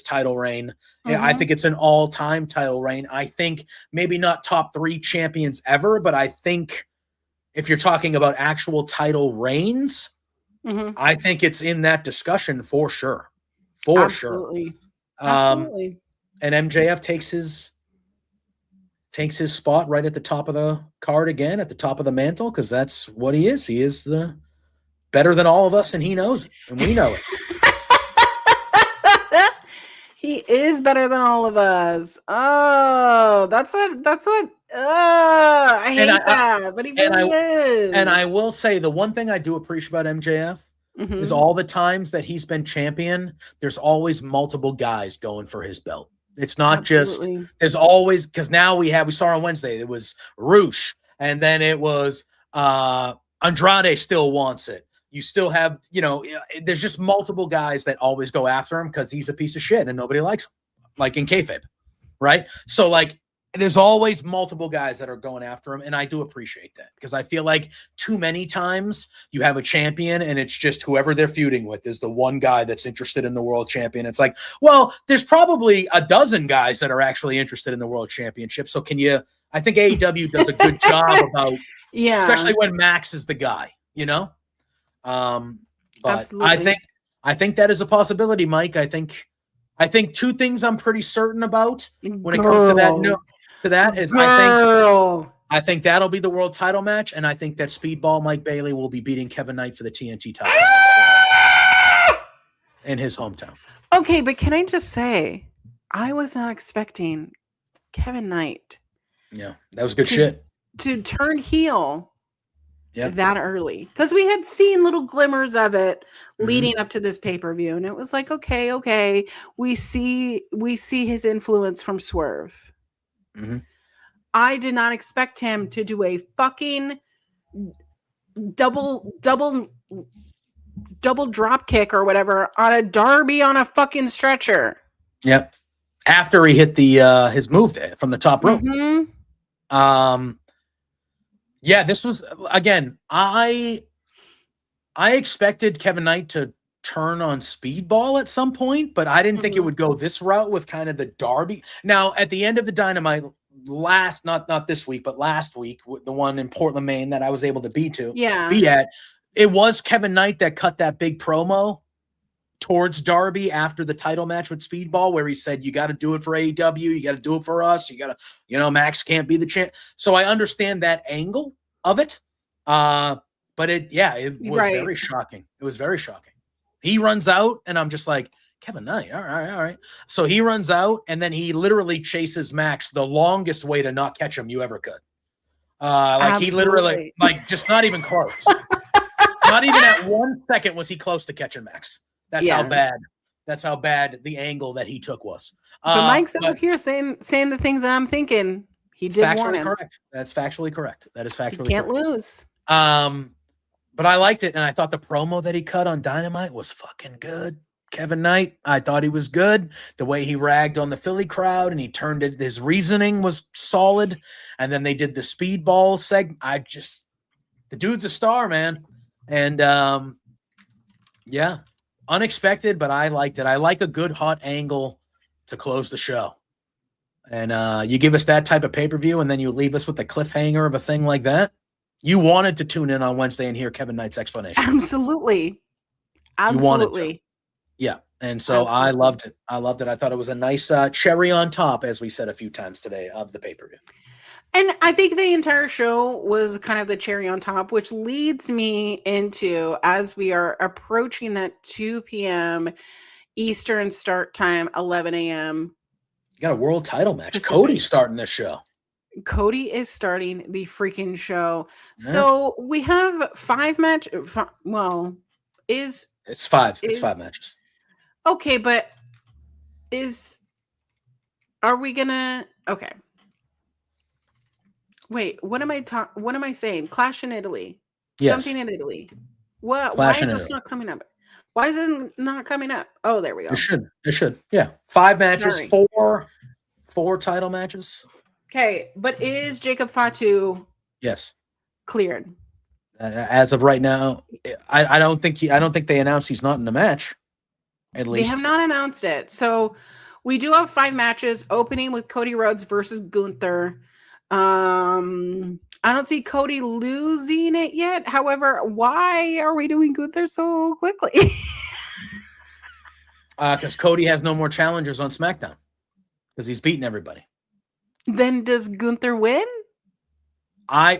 title reign. I think it's an all-time title reign. I think maybe not top 3 champions ever, but I think if you're talking about actual title reigns, I think it's in that discussion for sure. Absolutely. And MJF takes his spot right at the top of the card again, at the top of the mantle, because that's what he is. He is the better than all of us, and he knows it, and we know it. He is better than all of us. Oh, that's what. I hate that, but he really is. And I will say the one thing I do appreciate about MJF is all the times that he's been champion, there's always multiple guys going for his belt. It's not just, there's always, because now we saw on Wednesday, it was Roosh, and then it was Andrade still wants it. You still have, there's just multiple guys that always go after him because he's a piece of shit and nobody likes him, like in kayfabe, right? So like, there's always multiple guys that are going after him, and I do appreciate that because I feel like too many times you have a champion and it's just whoever they're feuding with is the one guy that's interested in the world champion. It's like, well, there's probably a dozen guys that are actually interested in the world championship. So I think AEW does a good job about, especially when Max is the guy, but absolutely. I think that is a possibility, Mike. I think 2 things I'm pretty certain about when it comes to that. I think that'll be the world title match, and I think that Speedball Mike Bailey will be beating Kevin Knight for the TNT title. in his hometown. Okay, but can I just say, I was not expecting Kevin Knight. Yeah, that was good shit. To turn heel yeah. that early. Because we had seen little glimmers of it leading up to this pay-per-view. And it was like, okay. We see his influence from Swerve. Mm-hmm. I did not expect him to do a fucking double drop kick or whatever on a Darby on a fucking stretcher. Yep. After he hit the his move there from the top rope. Mm-hmm. Yeah, this was again, I expected Kevin Knight to turn on Speedball at some point, but I didn't think it would go this route with kind of the Darby. Now, at the end of the Dynamite not this week, but last week, the one in Portland, Maine that I was able to be at, it was Kevin Knight that cut that big promo towards Darby after the title match with Speedball, where he said, you got to do it for AEW. You got to do it for us. You got to, Max can't be the champ. So I understand that angle of it. But it was very shocking. It was very shocking. He runs out and I'm just like, Kevin Knight. All right. So he runs out and then he literally chases Max the longest way to not catch him you ever could. He literally, just not even close. Not even at 1 second was he close to catching Max. That's how bad the angle that he took was. But Mike's out here saying the things that I'm thinking. He did want him. Correct. That's factually correct. That is factually correct. Can't lose. But I liked it, and I thought the promo that he cut on Dynamite was fucking good. Kevin Knight, I thought he was good. The way he ragged on the Philly crowd, and he turned it. His reasoning was solid. And then they did the Speedball segment. The dude's a star, man. And unexpected, but I liked it. I like a good hot angle to close the show. And you give us that type of pay-per-view, and then you leave us with the cliffhanger of a thing like that. You wanted to tune in on Wednesday and hear Kevin Knight's explanation. Absolutely. Yeah. And so I loved it. I thought it was a nice cherry on top, as we said a few times today, of the pay-per-view. And I think the entire show was kind of the cherry on top, which leads me into, as we are approaching that 2 p.m. Eastern start time, 11 a.m. You got a world title match. Pacific. Cody's starting this show. Cody is starting the freaking show. Yeah. So we have 5 matches. Well, it's 5. It's 5 matches. Okay, but are we gonna? Okay. Wait, what am I saying? Clash in Italy. Yes. Something in Italy. What? Why is this not coming up? Why is it not coming up? Oh, there we go. It should. Yeah. 5 matches, 4 title matches. Okay, but is Jacob Fatu cleared? As of right now, I don't think they announced he's not in the match. At least they have not announced it. So we do have 5 matches, opening with Cody Rhodes versus Gunther. I don't see Cody losing it yet. However, why are we doing Gunther so quickly? Because Cody has no more challengers on SmackDown because he's beaten everybody. Then does Gunther win?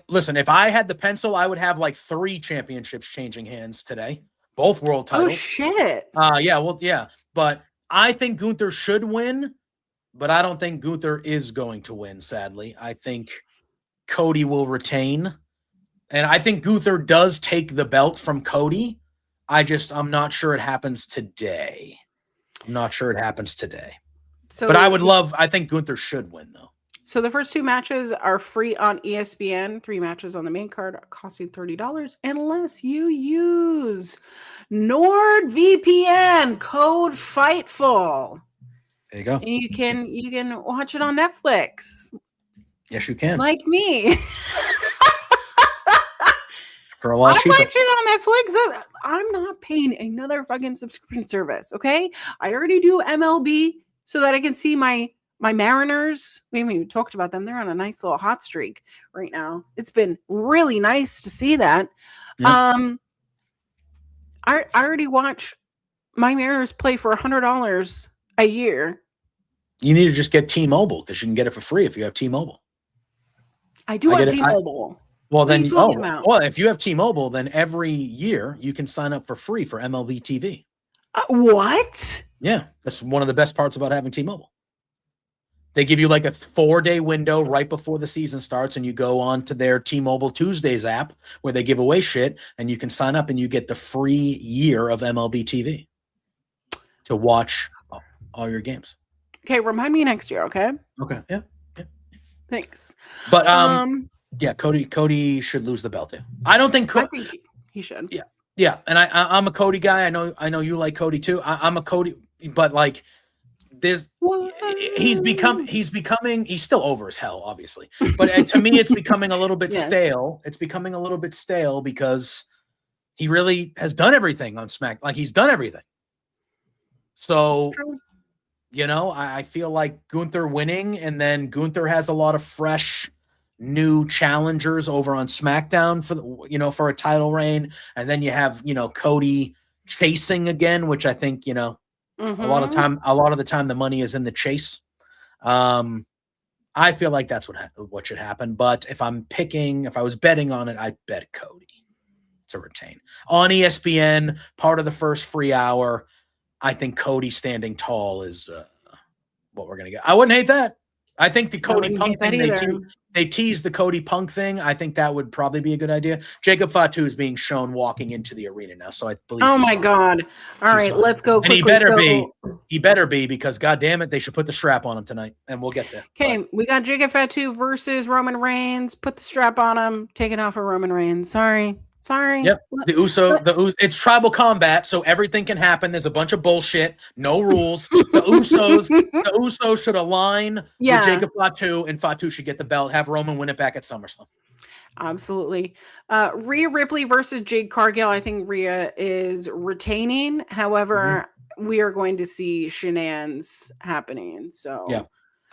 Listen, if I had the pencil, I would have like 3 championships changing hands today. Both world titles. Oh, shit. Yeah. But I think Gunther should win, but I don't think Gunther is going to win, sadly. I think Cody will retain. And I think Gunther does take the belt from Cody. I'm not sure it happens today. So, but I think Gunther should win, though. So the first 2 matches are free on ESPN. 3 matches on the main card are costing $30 unless you use NordVPN code Fightful. There you go. And you can watch it on Netflix. Yes, you can. Like me. For a lot cheaper. I watch it on Netflix. I'm not paying another fucking subscription service, okay? I already do MLB so that I can see my Mariners. We haven't even talked about them. They're on a nice little hot streak right now. It's been really nice to see that. Yep. I already watch my Mariners play for $100 a year. You need to just get T-Mobile because you can get it for free if you have T-Mobile. I do have T-Mobile. If you have T-Mobile, then every year you can sign up for free for MLB TV. What? Yeah, that's one of the best parts about having T-Mobile. They give you like a 4-day window right before the season starts, and you go on to their T-Mobile Tuesdays app where they give away shit, and you can sign up and you get the free year of MLB TV to watch all your games. Okay, remind me next year, okay? Okay, yeah. Thanks. But yeah, Cody should lose the belt there. I don't think I think he should. Yeah, and I'm a Cody guy. I know you like Cody too. I'm a Cody, but like he's becoming he's still over as hell, obviously. But to me, it's becoming a little bit stale. It's becoming a little bit stale because he really has done everything on Smack. Like he's done everything. So, I feel like Gunther winning, and then Gunther has a lot of fresh new challengers over on SmackDown for a title reign, and then you have Cody chasing again, which I think a lot of the time the money is in the chase. I feel like that's what should happen. But if I was betting on it, I'd bet Cody to retain on ESPN, part of the first free hour. I think Cody standing tall is what we're gonna get. I wouldn't hate that. I think the Cody Punk thing, they teased the Cody Punk thing. I think that would probably be a good idea. Jacob Fatu is being shown walking into the arena now, so I believe. Oh my God! All right, let's go quickly. And he better be because God damn it, they should put the strap on him tonight, and we'll get there. Okay, we got Jacob Fatu versus Roman Reigns. Put the strap on him. Take it off of Roman Reigns. Sorry. Yep. The it's tribal combat, so everything can happen. There's a bunch of bullshit, no rules. The Usos should align with Jacob Fatu, and Fatu should get the belt. Have Roman win it back at SummerSlam. Absolutely. Rhea Ripley versus Jade Cargill. I think Rhea is retaining. However, we are going to see shenanigans happening. So yeah.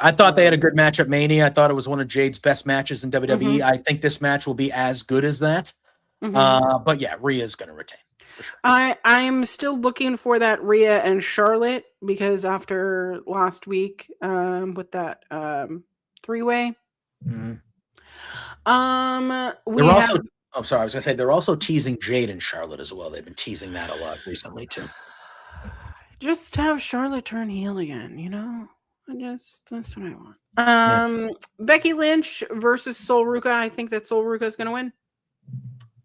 I thought they had a good match at Mania. I thought it was one of Jade's best matches in WWE. I think this match will be as good as that. But yeah, Rhea's going to retain. For sure. I'm still looking for that Rhea and Charlotte because after last week with that three-way. I was going to say they're also teasing Jade and Charlotte as well. They've been teasing that a lot recently too. Just have Charlotte turn heel again, that's what I want. Becky Lynch versus Sol Ruca. I think that Sol Ruca is going to win.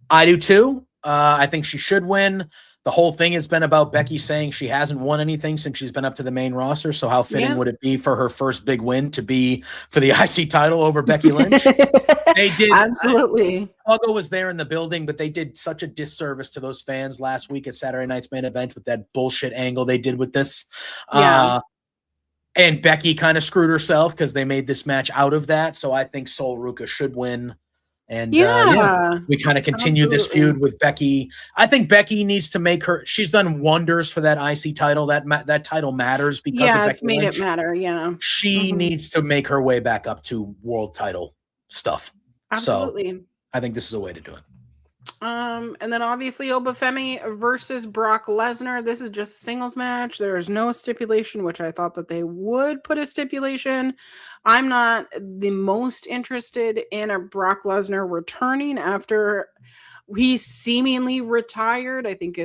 I do too. I think she should win. The whole thing has been about Becky saying she hasn't won anything since she's been up to the main roster. So how fitting would it be for her first big win to be for the IC title over Becky Lynch? They did. Absolutely. Huggo was there in the building, but they did such a disservice to those fans last week at Saturday Night's Main Event with that bullshit angle they did with this. And Becky kind of screwed herself because they made this match out of that. So I think Sol Ruca should win. And we kind of continue this feud with Becky. I think Becky needs to make she's done wonders for that IC title. That title matters because of Becky it's made Lynch. It matter. Yeah. She needs to make her way back up to world title stuff. Absolutely. So I think this is a way to do it. And then obviously Obafemi versus Brock Lesnar. This is just a singles match. There's no stipulation, which I thought that they would put a stipulation. I'm not the most interested in a Brock Lesnar returning after he seemingly retired. I think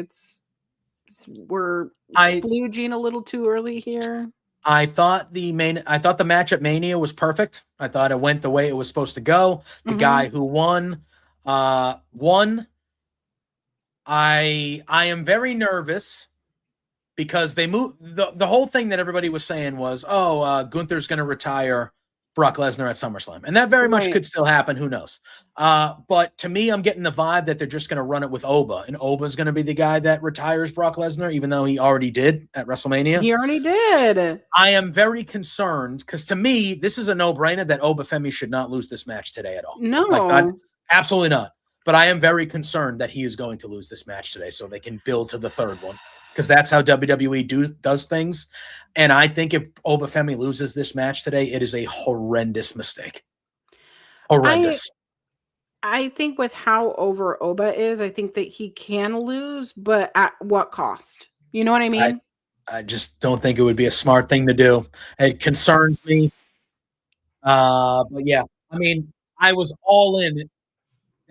we're splooging a little too early here. I thought the match at Mania was perfect. I thought it went the way it was supposed to go. The guy who won. I am very nervous because they moved the whole thing that everybody was saying was, Gunther's going to retire Brock Lesnar at SummerSlam. And that very much could still happen. Who knows? But to me, I'm getting the vibe that they're just going to run it with Oba, and Oba's going to be the guy that retires Brock Lesnar, even though he already did at WrestleMania. He already did. I am very concerned because to me, this is a no-brainer that Obafemi should not lose this match today at all. No. Absolutely not. But I am very concerned that he is going to lose this match today so they can build to the third one because that's how WWE does things. And I think if Obafemi loses this match today, it is a horrendous mistake. Horrendous. I think with how over Oba is, I think that he can lose, but at what cost? You know what I mean? I just don't think it would be a smart thing to do. It concerns me. But yeah, I mean, I was all in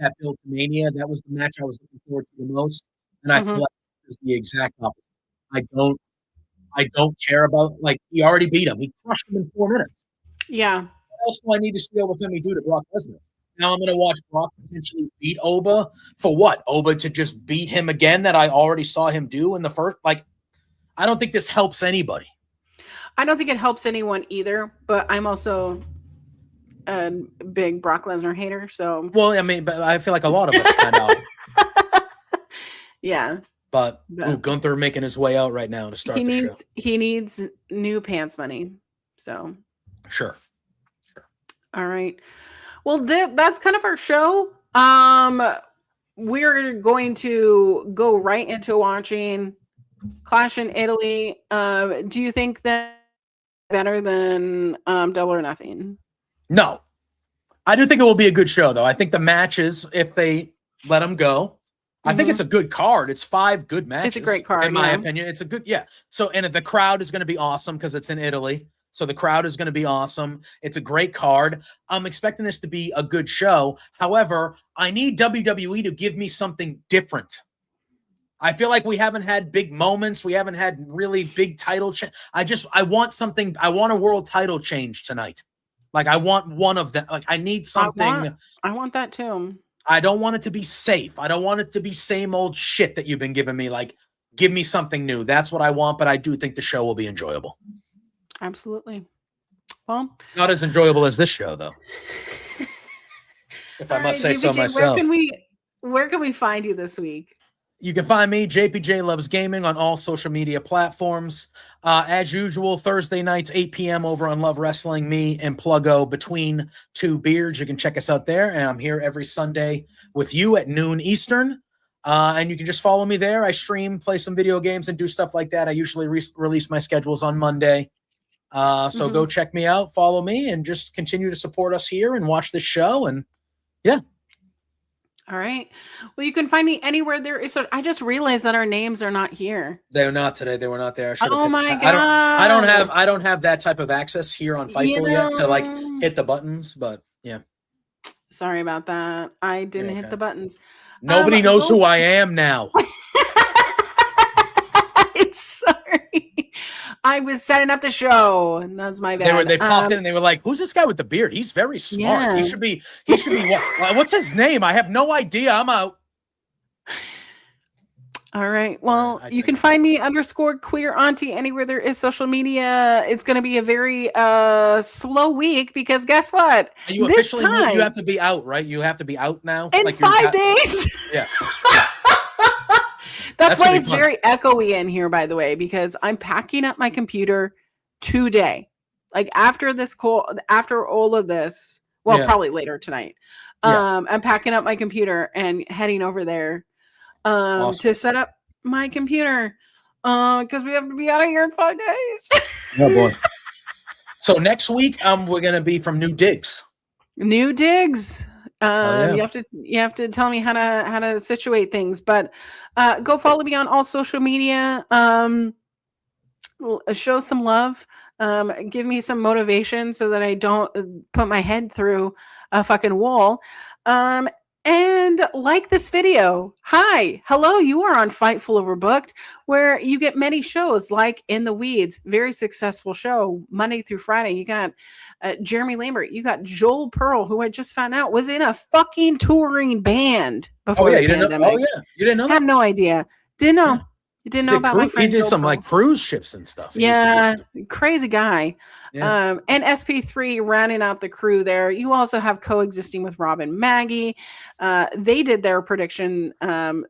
that build to Mania. That was the match I was looking forward to the most. And I feel like it's the exact opposite. I don't care about, like, he already beat him. He crushed him in 4 minutes. Yeah. What else do I need to see over Femi do to Brock Lesnar? Now I'm going to watch Brock potentially beat Oba for what? Oba to just beat him again that I already saw him do in the first. Like, I don't think this helps anybody. I don't think it helps anyone either, but I'm also a big Brock Lesnar hater. So, well, I mean, but I feel like a lot of us kind of. Yeah. But Gunther making his way out right now to start the show. He needs new pants money. So, sure. All right. Well, that's kind of our show. We're going to go right into watching Clash in Italy. Do you think that better than Double or Nothing? No. I do think it will be a good show, though. I think the matches, if they let them go, I think it's a good card. It's 5 good matches. It's a great card, in my opinion. It's a good, So, and the crowd is going to be awesome because it's in Italy. So the crowd is going to be awesome. It's a great card. I'm expecting this to be a good show. However, I need WWE to give me something different. I feel like we haven't had big moments. We haven't had really big title change. I want something. I want a world title change tonight. Like, I want one of them. Like, I need something. I want that too. I don't want it to be safe. I don't want it to be same old shit that you've been giving me. Like, give me something new. That's what I want. But I do think the show will be enjoyable. Absolutely. Well, not as enjoyable as this show, though. If I must say so myself. Where can we find you this week? You can find me, JPJ Loves Gaming, on all social media platforms. As usual, Thursday nights, 8 p.m. over on Love Wrestling. Me and Pluggo between 2 beards. You can check us out there. And I'm here every Sunday with you at noon Eastern. And you can just follow me there. I stream, play some video games, and do stuff like that. I usually release my schedules on Monday. So go check me out, follow me, and just continue to support us here and watch this show. And yeah. All right. Well, you can find me anywhere there is. So I just realized that our names are not here. They were not today. They were not there. Oh my God. I don't have that type of access here on Fightful yet to like hit the buttons, but yeah. Sorry about that. I didn't hit the buttons. Nobody knows who I am now. I'm sorry. I was setting up the show, and that's my bad. They popped in and they were like, "Who's this guy with the beard? He's very smart. Yeah. He should be. What's his name? I have no idea. I'm out." All right. Well, you can find me _queer auntie anywhere there is social media. It's going to be a very slow week because guess what? You officially you have to be out, right? You have to be out now in like 5 days. Yeah. That's why it's very echoey in here, by the way, because I'm packing up my computer today. Like after this call, after all of this, probably later tonight. I'm packing up my computer and heading over there to set up my computer because we have to be out of here in 5 days. Oh boy. So next week, we're gonna be from New Digs. New Digs. You have to tell me how to situate things, but go follow me on all social media. Show some love. Give me some motivation so that I don't put my head through a fucking wall. And like this video. Hi, hello, you are on Fightful Overbooked, where you get many shows like In the Weeds, very successful show, Monday through Friday. You got Jeremy Lambert. You got Joel Pearl, who I just found out was in a fucking touring band before the pandemic. You didn't know that? I had no idea. Didn't know. Yeah. You didn't know about my friend. He did some like cruise ships and stuff. Yeah, crazy guy. Yeah. And SP3 rounding out the crew there. You also have Coexisting with Rob and Maggie. They did their prediction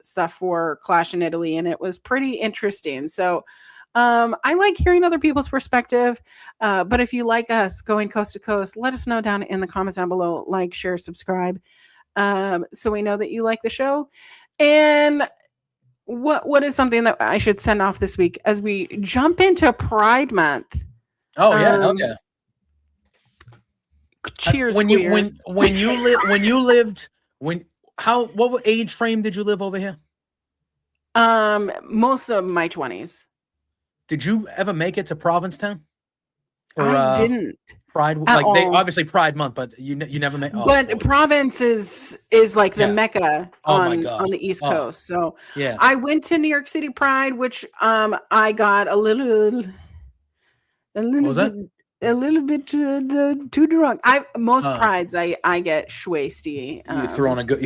stuff for Clash in Italy, and it was pretty interesting. So I like hearing other people's perspective. But if you like us going coast to coast, let us know down in the comments down below. Like, share, subscribe, so we know that you like the show. And what is something that I should send off this week as we jump into Pride Month? Oh yeah, yeah. Cheers. What age frame did you live over here? Most of my 20s. Did you ever make it to Provincetown? I didn't. Pride, like all. They obviously Pride Month, but you never met. Oh, but boy. Province is like the mecca on the East Coast. So yeah, I went to New York City Pride, which I got a little bit too drunk. Most prides I get schwasty. You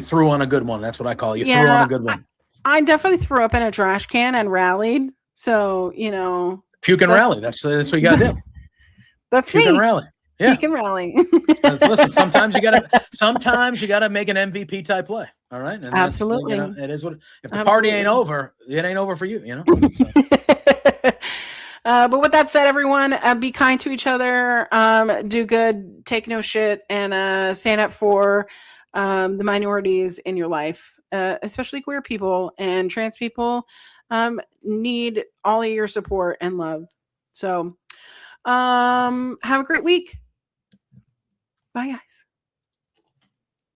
threw on a good one. That's what I call it. You threw on a good one. I definitely threw up in a trash can and rallied. So puke and rally. That's what you gotta do. That's puke and rally. Yeah, puke and rally. Listen, sometimes you gotta make an MVP type play. All right, and absolutely. It is what. If the party ain't over, it ain't over for you. So. But with that said, everyone, be kind to each other, do good, take no shit, and stand up for the minorities in your life, especially queer people and trans people. Need all of your support and love. So have a great week. Bye, guys.